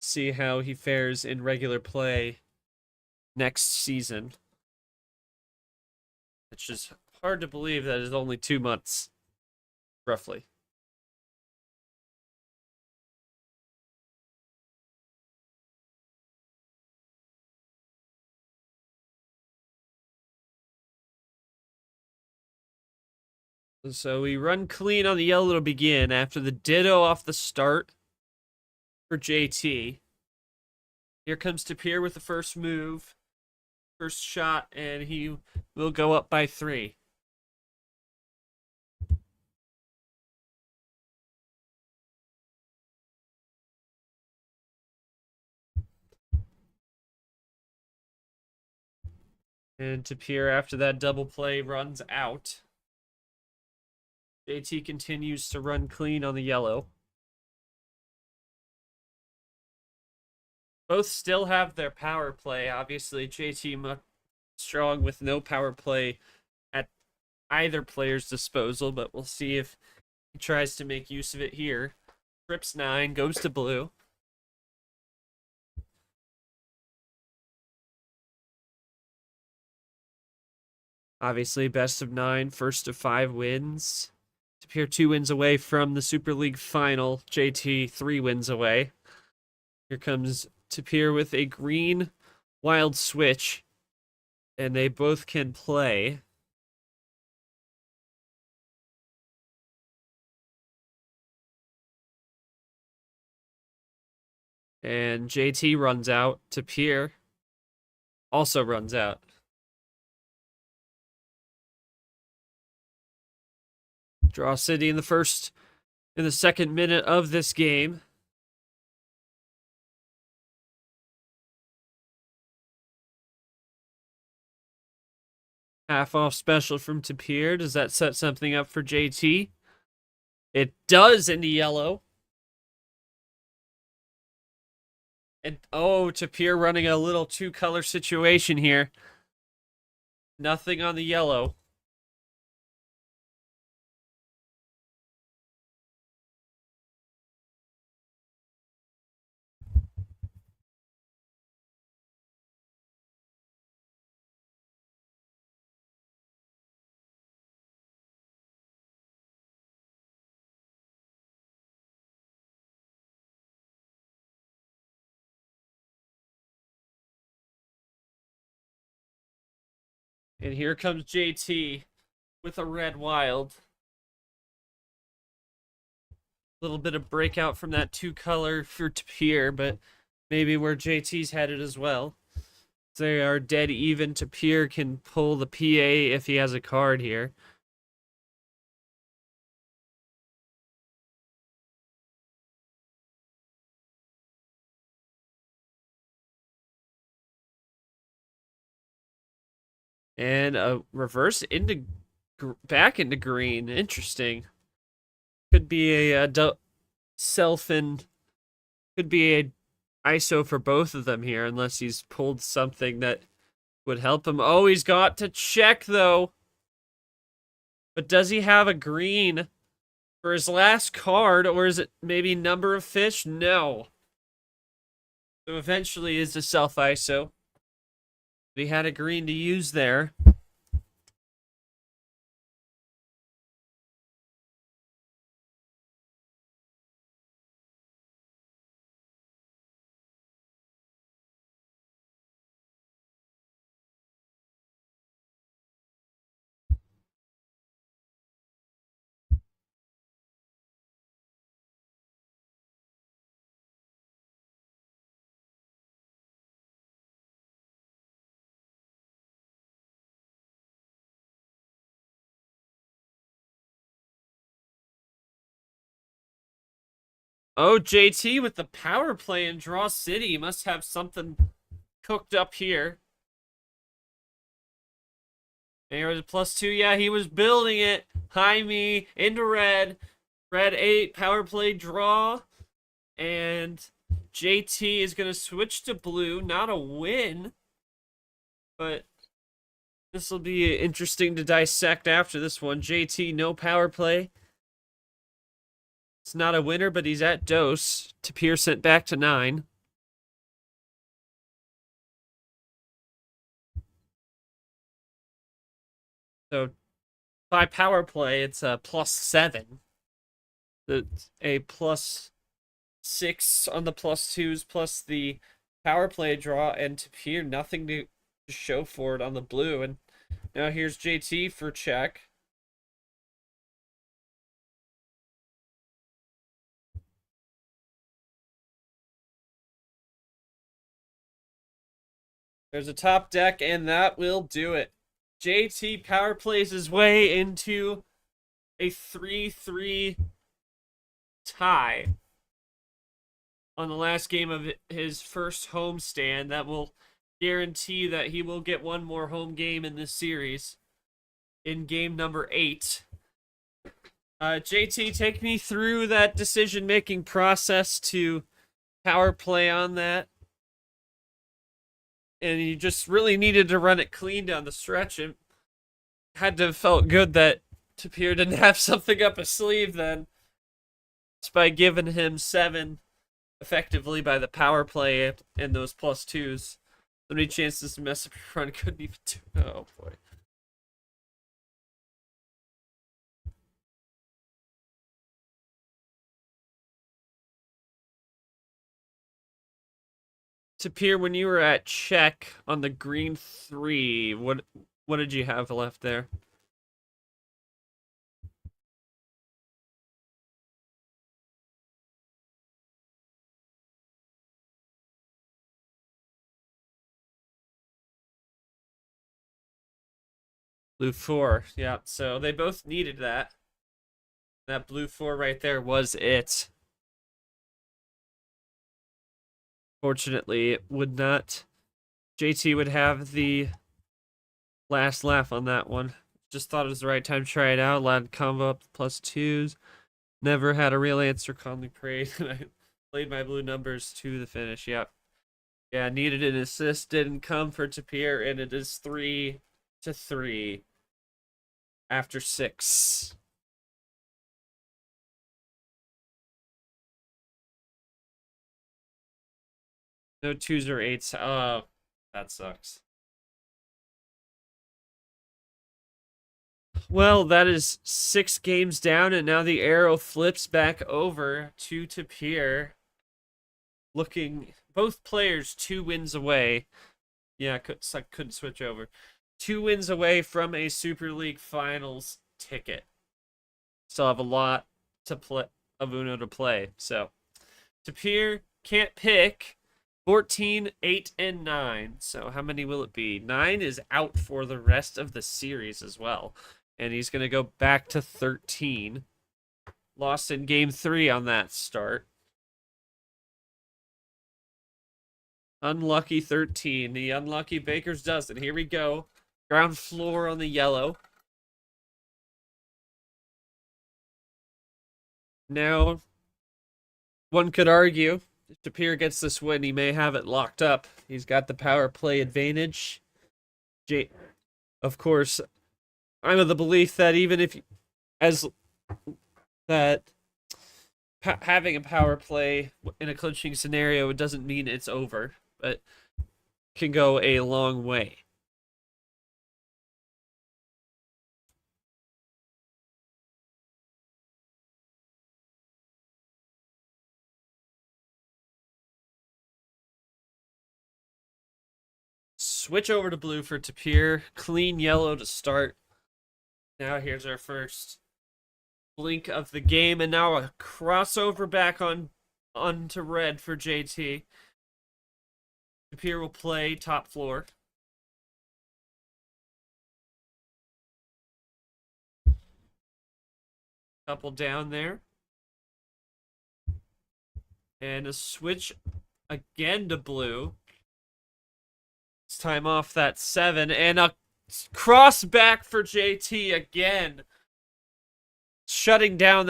See how he fares in regular play next season. It's just hard to believe that it's only 2 months, roughly. So we run clean on the yellow to begin after the ditto off the start for JT. Here comes Tapir with the first move, first shot, and he will go up by 3. And Tapir, after that double play, runs out. JT continues to run clean on the yellow. Both still have their power play. Obviously, JT much strong with no power play at either player's disposal, but we'll see if he tries to make use of it here. Trips 9, goes to blue. Obviously, best of 9, first of 5 wins. Tapir 2 wins away from the Super League final. JT 3 wins away. Here comes Tapir with a green wild switch, and they both can play. And JT runs out. Tapir also runs out. Draw City in the second minute of this game. Half off special from Tapir. Does that set something up for JT? It does in the yellow. And oh, Tapir running a little two-color situation here. Nothing on the yellow. And here comes JT with a red wild. A little bit of breakout from that two-color for Tapir, but maybe where JT's headed as well. They are dead even. Tapir can pull the PA if he has a card here. And a reverse into back into green. Interesting. Could be a self and could be a ISO for both of them here, unless he's pulled something that would help him. Oh, he's got to check though. But does he have a green for his last card, or is it maybe number of fish? No. So eventually is a self ISO. He had a green to use there. Oh, JT with the power play in Draw City must have something cooked up here. There was a +2. Yeah, he was building it. High me into red. Red 8, power play draw. And JT is going to switch to blue. Not a win. But this will be interesting to dissect after this one. JT, no power play. It's not a winner, but he's at dose. Tapir sent back to 9. So by power play, it's a +7. It's a +6 on the +2s, plus the power play draw, and Tapir nothing to show for it on the blue. And now here's JT for check. There's a top deck, and that will do it. JT power plays his way into a 3-3 tie on the last game of his first homestand. That will guarantee that he will get one more home game in this series in game number 8. JT, take me through that decision-making process to power play on that. And you just really needed to run it clean down the stretch. And had to have felt good that Tapir didn't have something up his sleeve then. It's by giving him 7 effectively by the power play and those +2s. So many chances to mess up your run, couldn't even do. Oh boy. Tapir, when you were at check on the green 3, what did you have left there? Blue 4. Yeah, so they both needed that. That blue 4 right there was it. Fortunately, it would not. JT would have the last laugh on that one. Just thought it was the right time to try it out. Allowed combo up +2s. Never had a real answer. Calmly prayed. I played my blue numbers to the finish. Yep. Yeah, needed an assist, didn't come for Tapir, and it is 3-3 after 6. No 2s or 8s. Oh, that sucks. Well, that is 6 games down, and now the arrow flips back over to Tapir. Looking, both players 2 wins away. Yeah, couldn't switch over. 2 wins away from a Super League Finals ticket. Still have a lot to play of Uno to play. So Tapir can't pick. 14, 8, and 9. So how many will it be? 9 is out for the rest of the series as well. And he's going to go back to 13. Lost in game 3 on that start. Unlucky 13. The unlucky Baker's dozen. Here we go. Ground floor on the yellow. Now, one could argue, if Tapir gets this win, he may have it locked up. He's got the power play advantage. Of course, I'm of the belief that even if, having a power play in a clinching scenario, it doesn't mean it's over, but can go a long way. Switch over to blue for Tapir. Clean yellow to start. Now here's our first blink of the game, and now a crossover back onto red for JT. Tapir will play top floor. Couple down there. And a switch again to blue. This time off that 7, and a cross back for JT again. Shutting down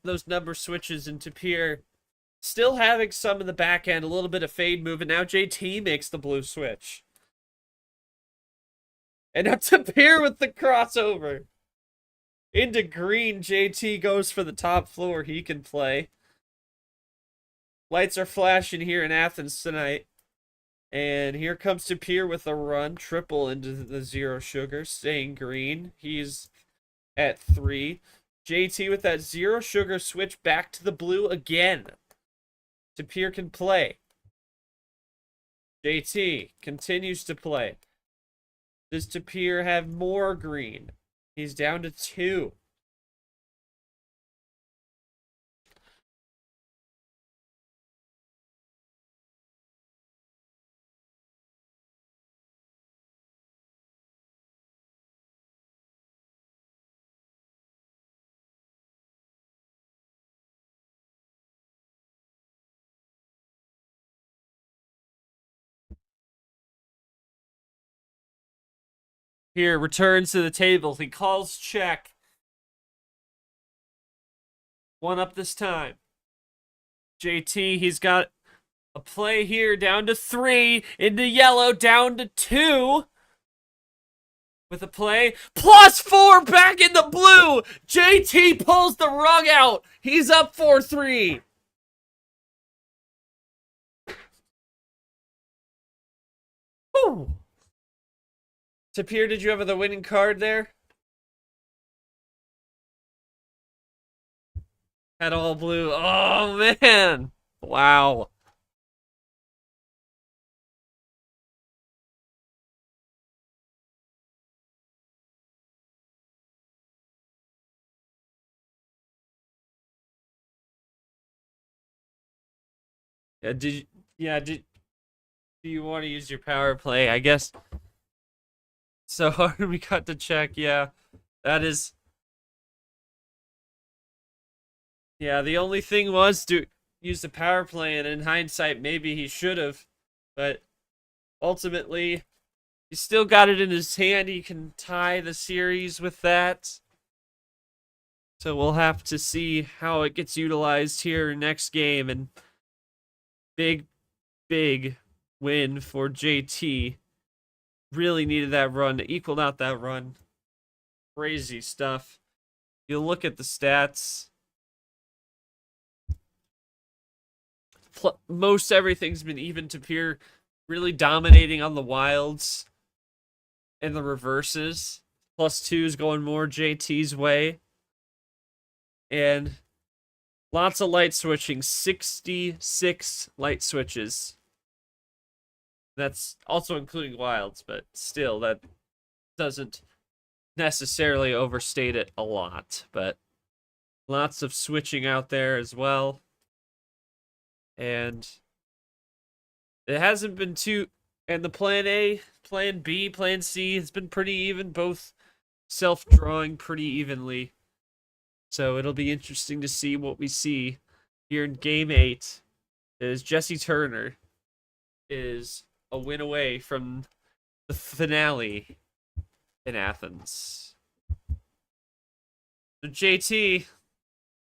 those number switches, and Tapir still having some in the back end, a little bit of fade move, and now JT makes the blue switch. And now Tapir with the crossover. Into green, JT goes for the top floor. He can play. Lights are flashing here in Athens tonight. And here comes Tapir with a run. Triple into the 0 sugar. Staying green. He's at 3. JT with that 0 sugar switch back to the blue again. Tapir can play. JT continues to play. Does Tapir have more green? He's down to 2. Here, returns to the table. He calls check. 1 up this time. JT, he's got a play here down to 3. Into yellow, down to 2. With a play. +4 back in the blue. JT pulls the rug out. He's up 4-3. Woo. Tapir, did you have the winning card there? Had all blue. Oh, man. Wow. Do you want to use your power play? I guess. So hard we got to check. Yeah, that is. Yeah, the only thing was to use the power play, and in hindsight, maybe he should have. But ultimately, he still got it in his hand. He can tie the series with that. So we'll have to see how it gets utilized here next game. And big win for JT. Really needed that run to equal out that run. Crazy stuff. You look at the stats. Most everything's been even. Tapir really dominating on the wilds and the reverses. +2's going more JT's way. And lots of light switching. 66 light switches. That's also including wilds, but still, that doesn't necessarily overstate it a lot. But lots of switching out there as well. And it hasn't been too... And the plan A, plan B, plan C has been pretty even. Both self-drawing pretty evenly. So it'll be interesting to see what we see here in Game 8. Is Jesse Turner is a win away from the finale in Athens. So JT,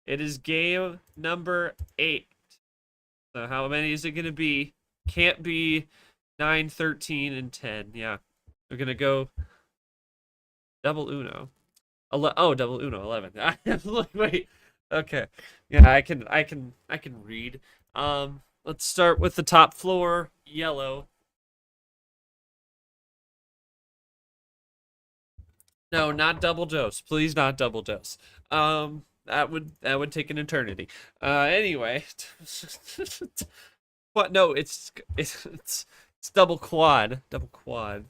it is game number 8. So how many is it going to be? Can't be 9, 13, and 10. Yeah. We're going to go double Uno. Double Uno 11. Wait. Okay. Yeah, I can read. Let's start with the top floor, yellow. No, not double dose. Please, not double dose. That would take an eternity. Anyway. What? No, it's double quad. Double quad.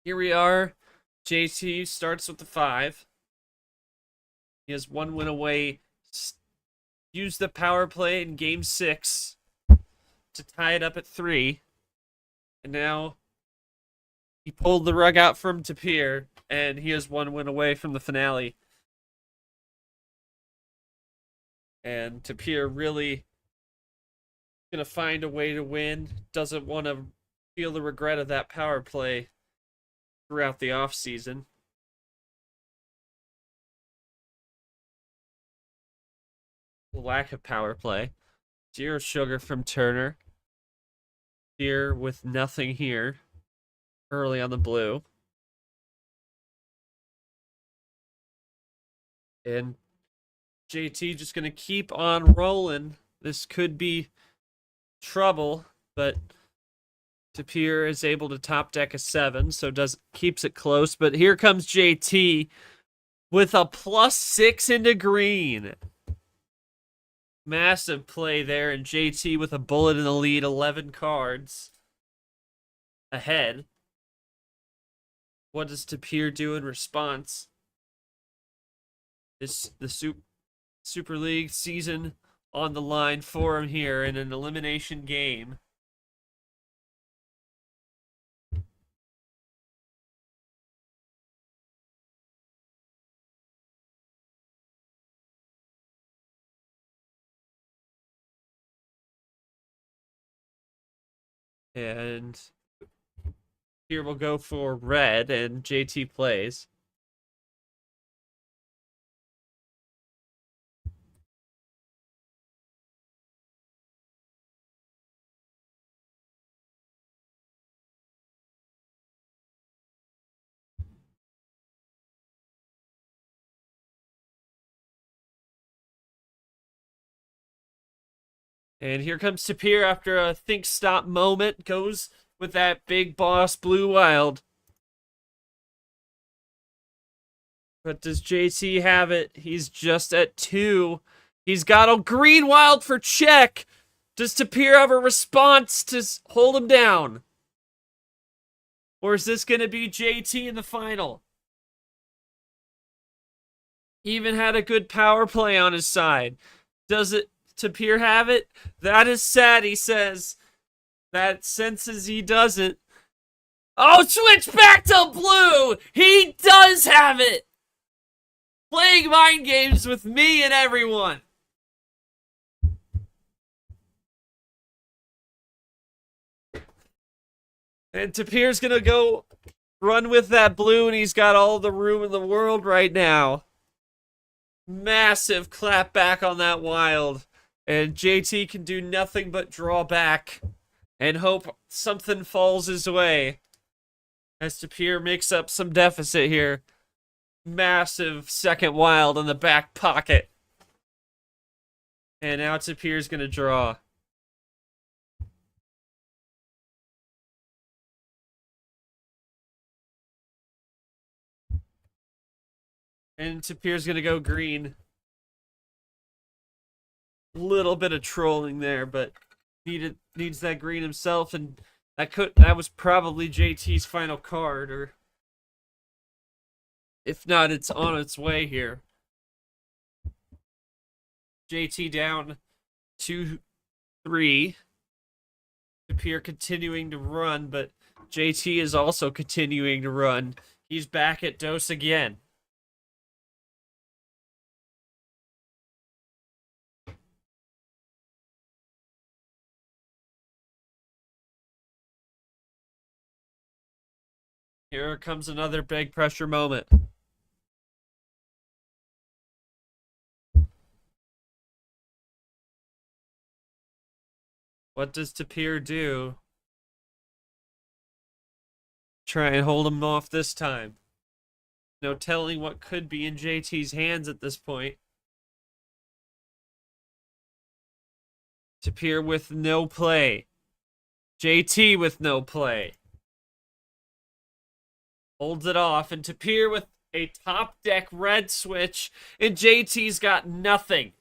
Here we are. JT starts with the 5. He has 1 win away. Used the power play in game 6 to tie it up at 3. And now he pulled the rug out from Tapir, and he has 1 win away from the finale. And Tapir really going to find a way to win. Doesn't want to feel the regret of that power play throughout the offseason. Lack of power play. 0 sugar from Turner. Here with nothing here. Early on the blue. And JT just going to keep on rolling. This could be trouble, but Tapir is able to top deck a 7, so keeps it close. But here comes JT with a +6 into green. Massive play there, and JT with a bullet in the lead, 11 cards ahead. What does Tapir do in response? The Super League season on the line for him here in an elimination game. And here we'll go for red, and JT plays. And here comes Tapir after a think stop moment. Goes with that big boss blue wild. But does JT have it? He's just at 2. He's got a green wild for check. Does Tapir have a response to hold him down? Or is this going to be JT in the final? He even had a good power play on his side. Does Tapir have it? That is sad, he says. That senses he doesn't. Oh, switch back to blue! He does have it! Playing mind games with me and everyone. And Tapir's gonna go run with that blue, and he's got all the room in the world right now. Massive clap back on that wild. And JT can do nothing but draw back and hope something falls his way. As Tapir makes up some deficit here. Massive second wild in the back pocket. And now Tapir's going to draw. And Tapir's going to go green. Little bit of trolling there, but needs that green himself, and that was probably JT's final card, or if not, it's on its way here. JT down 2-3. Tapir continuing to run, but JT is also continuing to run. He's back at dose again. Here comes another big pressure moment. What does Tapir do? Try and hold him off this time. No telling what could be in JT's hands at this point. Tapir with no play. JT with no play. Holds it off, and Tapir with a top deck red switch, and JT's got nothing.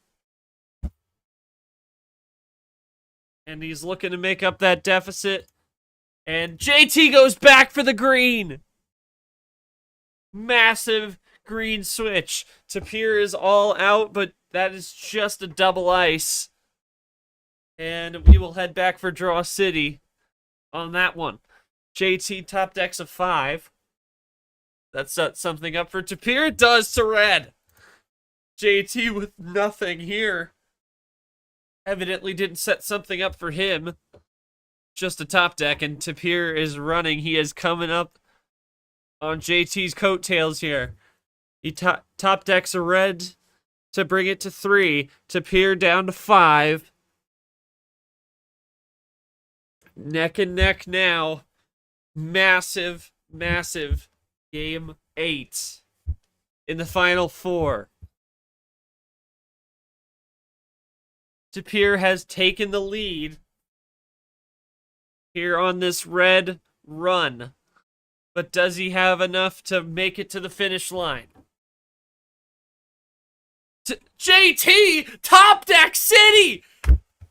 And he's looking to make up that deficit. And JT goes back for the green. Massive green switch. Tapir is all out, but that is just a double ice. And we will head back for Draw City on that one. JT top decks a 5. That sets something up for Tapir. It does to red. JT with nothing here. Evidently didn't set something up for him. Just a top deck, and Tapir is running. He is coming up on JT's coattails here. He top decks a red to bring it to 3. Tapir down to 5. Neck and neck now. Massive, massive game 8 in the final 4. Tapir has taken the lead here on this red run. But does he have enough to make it to the finish line? JT! Top Deck City!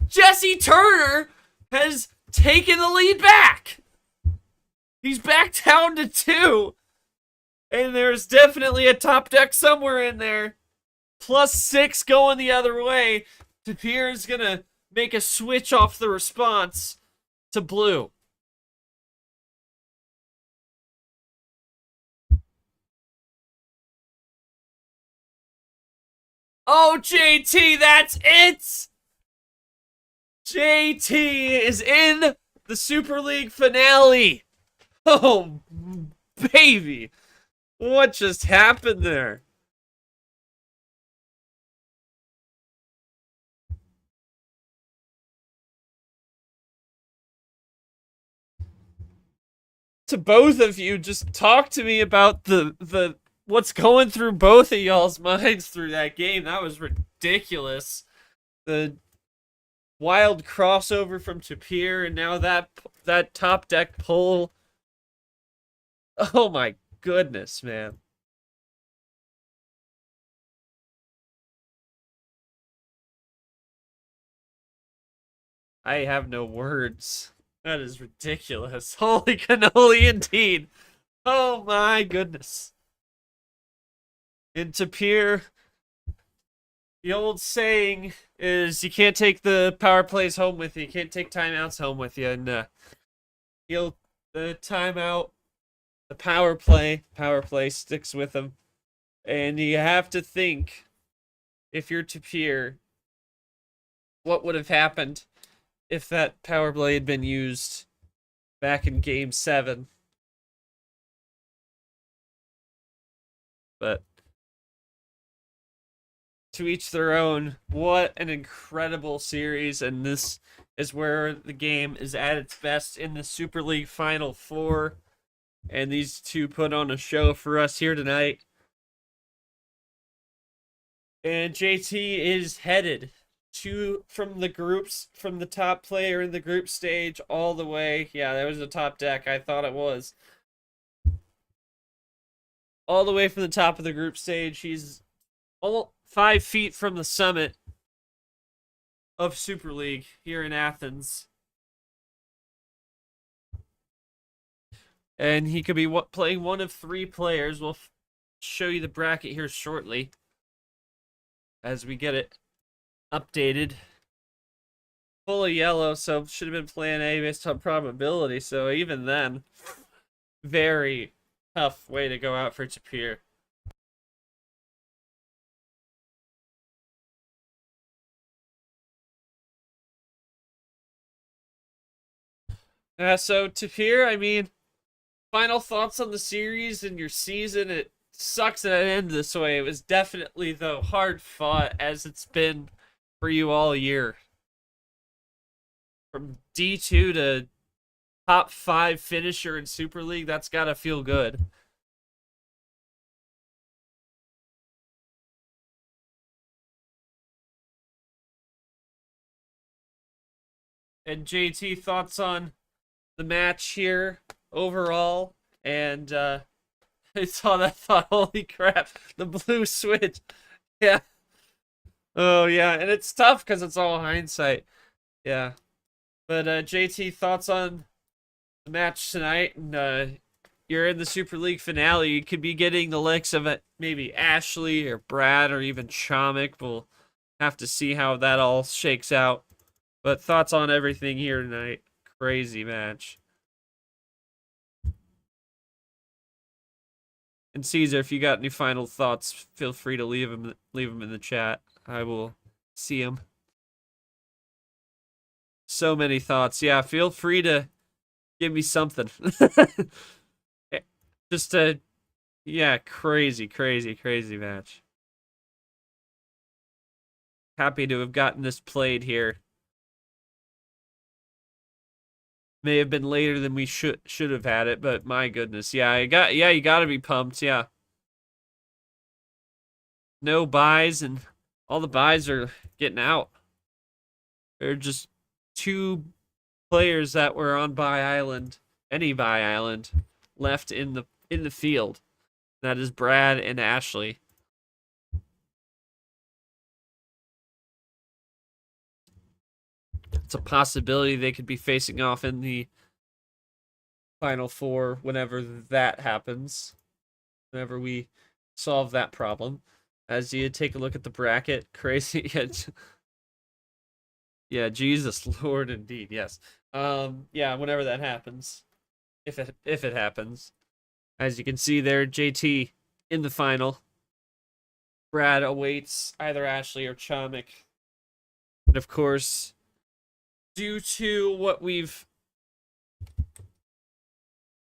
Jesse Turner has taken the lead back! He's back down to 2. And there's definitely a top deck somewhere in there. +6 going the other way. Tapir is going to make a switch off the response to blue. Oh, JT, that's it! JT is in the Super League finale. Oh, baby. What just happened there? To both of you, just talk to me about the what's going through both of y'all's minds through that game. That was ridiculous. The wild crossover from Tapir, and now that top deck pull. Oh my goodness, man. I have no words. That is ridiculous. Holy cannoli indeed. Oh my goodness. And Tapir, the old saying is you can't take the power plays home with you. You can't take timeouts home with you. And the timeout, the power play sticks with him. And you have to think, if you're Tapir, what would have happened if that power play had been used back in Game 7. But to each their own. What an incredible series, and this is where the game is at its best in the Super League Final Four. And these two put on a show for us here tonight. And JT is headed from the top player in the group stage all the way. Yeah, that was the top deck. I thought it was. All the way from the top of the group stage. He's all 5 feet from the summit of Super League here in Athens. And he could be playing one of 3 players. We'll show you the bracket here shortly as we get it updated. Full of yellow, so should have been plan A based on probability. So even then, very tough way to go out for Tapir. So Tapir, I mean, final thoughts on the series and your season. It sucks that it ended this way. It was definitely, though, hard fought as it's been for you all year. From D2 to top 5 finisher in Super League, that's gotta feel good. And JT, thoughts on the match here overall? And I saw that, thought, holy crap, the blue switch. Yeah. Oh, yeah, and it's tough because it's all hindsight. Yeah. But JT, thoughts on the match tonight? And you're in the Super League finale. You could be getting the likes of maybe Ashley or Brad or even Chomik. We'll have to see how that all shakes out. But thoughts on everything here tonight? Crazy match. And Caesar, if you got any final thoughts, feel free to leave them in the chat. I will see them. So many thoughts. Yeah, feel free to give me something. Just a, yeah, crazy, crazy, crazy match. Happy to have gotten this played here. May have been later than we should have had it, but my goodness, yeah, you gotta be pumped, yeah. No buys, and all the buys are getting out. There are just 2 players that were on buy island, any buy island, left in the field. That is Brad and Ashley. It's a possibility they could be facing off in the Final Four whenever that happens. Whenever we solve that problem. As you take a look at the bracket, crazy. Yeah, Jesus Lord, indeed, yes. Yeah, whenever that happens, if it happens, as you can see there, JT in the final. Brad awaits either Ashley or Chomik, and of course, due to what we've,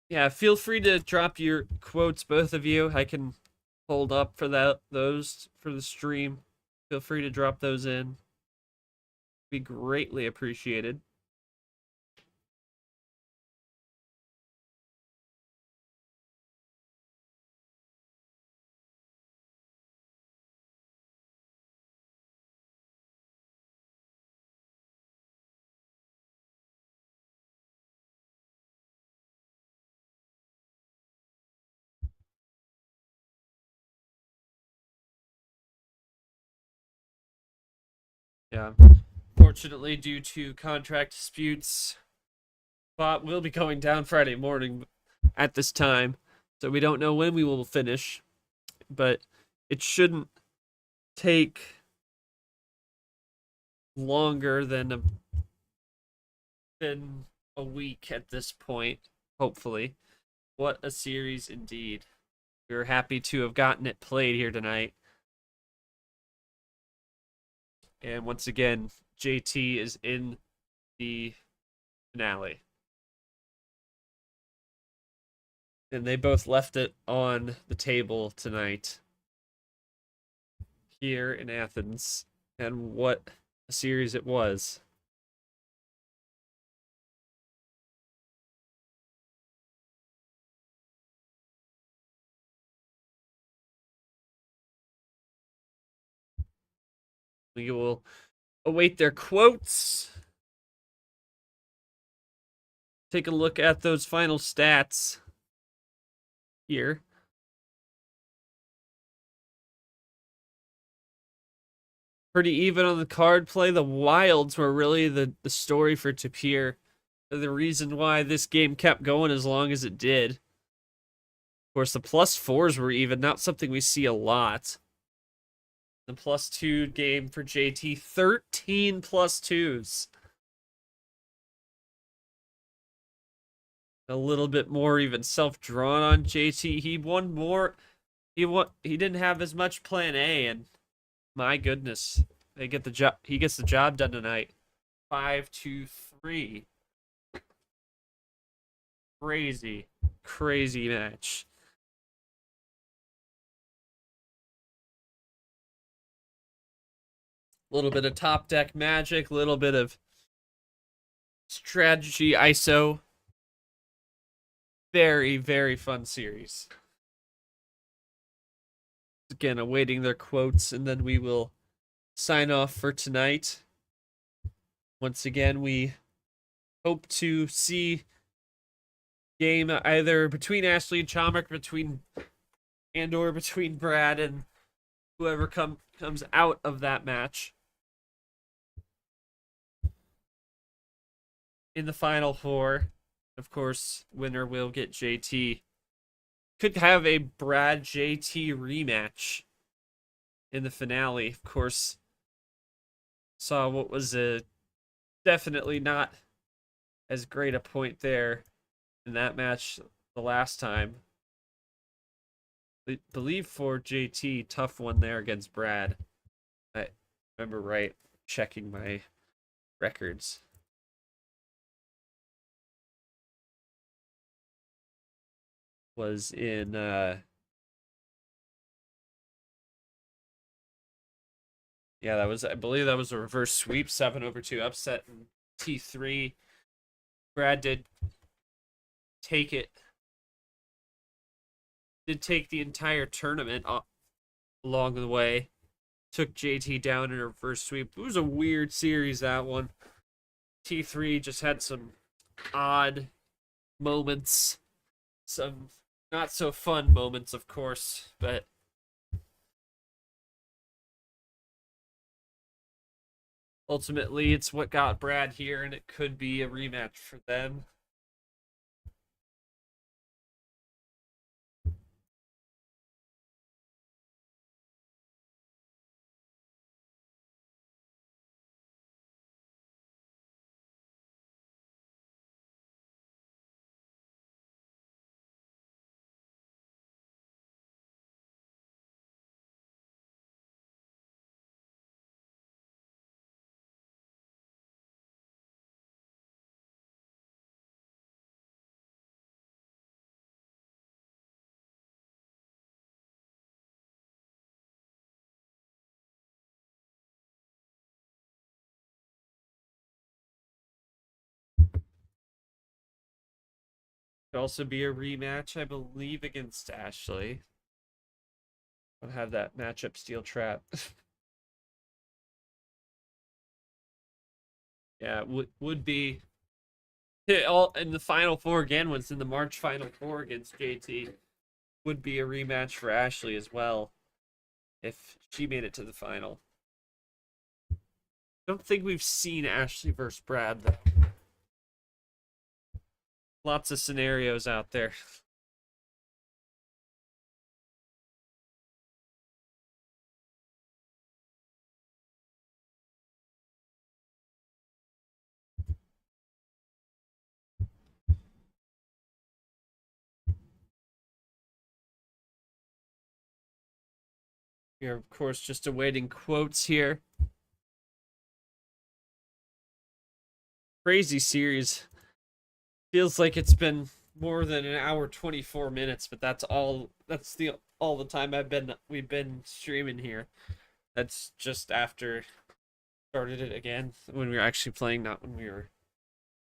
yeah, feel free to drop your quotes, both of you. I can hold up for those for the stream. Feel free to drop those in. Be greatly appreciated. Yeah. Fortunately, due to contract disputes, Bot will be going down Friday morning at this time, so we don't know when we will finish, but it shouldn't take longer than a week at this point, hopefully. What a series indeed. We're happy to have gotten it played here tonight. And once again, JT is in the finale. And they both left it on the table tonight. here in Athens, and what a series it was. We will await their quotes. Take a look at those final stats here. Pretty even on the card play. The Wilds were really the story for Tapir. The reason why this game kept going as long as it did. Of course, the +4s were even, not something we see a lot. The +2 game for JT, 13 +2s. A little bit more even self-drawn on JT. He won more. He didn't have as much plan A, and my goodness, they get the job. He gets the job done tonight. 5-3. Crazy match. A little bit of top deck magic, a little bit of strategy ISO. Very fun series. Again, awaiting their quotes, and then we will sign off for tonight. Once again, we hope to see game either between Ashley and Chalmers, or between Brad and whoever comes out of that match in the final four. Of course, winner will get JT. Could have a Brad JT rematch in the finale. Of course, saw what was definitely not as great a point there in that match the last time. I believe for JT, tough one there against Brad. I remember right, checking my records. Was in yeah, I believe that was a reverse sweep, 7/2 upset in T3. Brad did take the entire tournament along the way. Took JT down in a reverse sweep. It was a weird series, that one. T3 just had some odd moments, some not so fun moments, of course, but ultimately it's what got Brad here, and it could be a rematch for them. Could also be a rematch, I believe, against Ashley. I'll have that matchup steel trap. Yeah, would be all in the final four again. Was in the March final four against JT. Would be a rematch for Ashley as well if she made it to the final. Don't think we've seen Ashley versus Brad though. Lots of scenarios out there. We're of course just awaiting quotes here. Crazy series. Feels like it's been more than an hour 24 minutes, but that's all the time we've been streaming here. That's just after started it again when we were actually playing, not when we were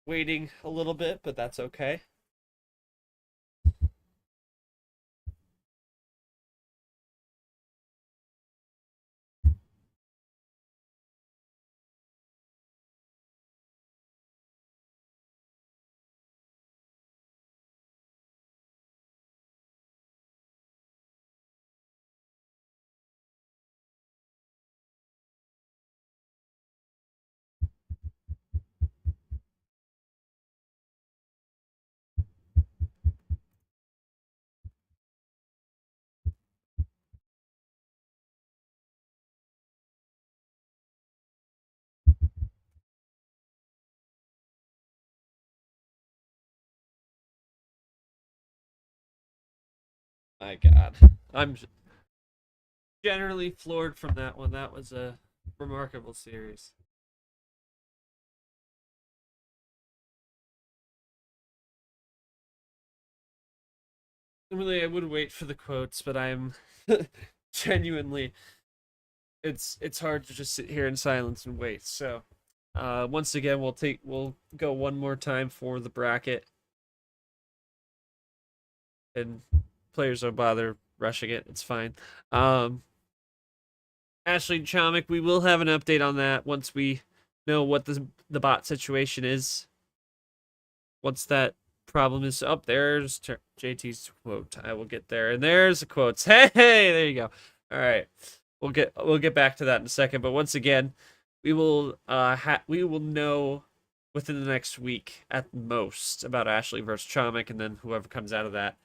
waiting a little bit, but that's okay. My God. I'm generally floored from that one. That was a remarkable series. Normally, I would wait for the quotes, but I'm genuinely it's hard to just sit here in silence and wait. So, once again, we'll go one more time for the bracket, and players don't bother rushing it. It's fine. Um, Ashley Chomick, we will have an update on that once we know what the bot situation is. Once that problem is up, there's JT's quote. I will get there, and there's the quotes. Hey, there you go. All right, we'll get back to that in a second. But once again, we will know within the next week at most about Ashley versus Chomick, and then whoever comes out of that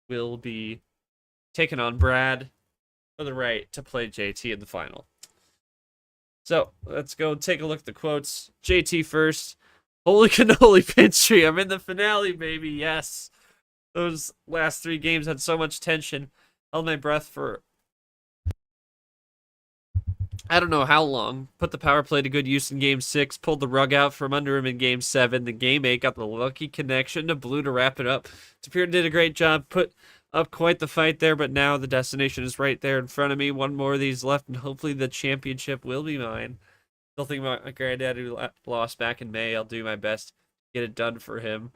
will be taking on Brad for the right to play JT in the final. So let's go take a look at the quotes. JT first. Holy cannoli pinch tree. I'm in the finale, baby. Yes. Those last 3 games had so much tension. Held my breath for I don't know how long. Put the power play to good use in game 6. Pulled the rug out from under him in game 7. The game 8 got the lucky connection to Blue to wrap it up. Tapir did a great job. Put up quite the fight there, but now the destination is right there in front of me. One more of these left, and hopefully the championship will be mine. Still thinking about my granddad who lost back in May. I'll do my best to get it done for him.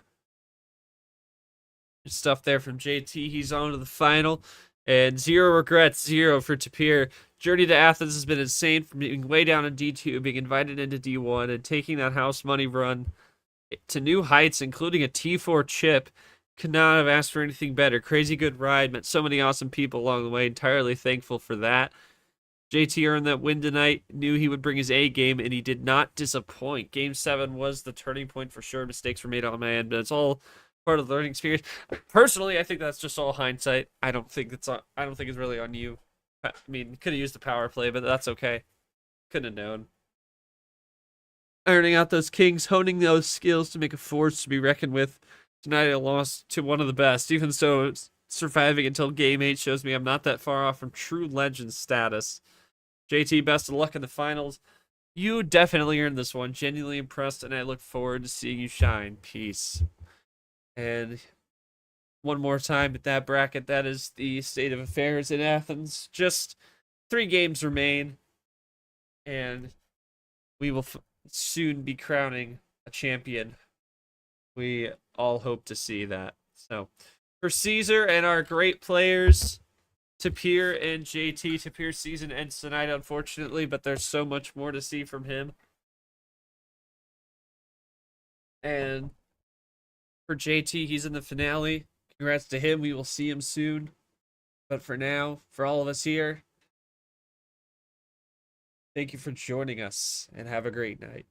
Stuff there from JT. He's on to the final. And 0 regrets, 0 for Tapir. Journey to Athens has been insane, from being way down in D2, being invited into D1, and taking that house money run to new heights, including a T4 chip. Could not have asked for anything better. Crazy good ride. Met so many awesome people along the way. Entirely thankful for that. JT earned that win tonight, knew he would bring his A game, and he did not disappoint. Game 7 was the turning point for sure. Mistakes were made on my end, but it's all part of the learning experience. Personally, I think that's just all hindsight. I don't think it's really on you. I mean, could have used the power play, but that's okay. Couldn't have known. Ironing out those kings, honing those skills to make a force to be reckoned with. Tonight I lost to one of the best. Even so, surviving until game 8 shows me I'm not that far off from true legend status. JT, best of luck in the finals. You definitely earned this one. Genuinely impressed, and I look forward to seeing you shine. Peace. And one more time at that bracket, that is the state of affairs in Athens. Just 3 games remain, and we will soon be crowning a champion. We all hope to see that. So, for Caesar and our great players, Tapir and JT. Tapir's season ends tonight, unfortunately, but there's so much more to see from him. And for JT, he's in the finale. Congrats to him. We will see him soon. But for now, for all of us here, thank you for joining us and have a great night.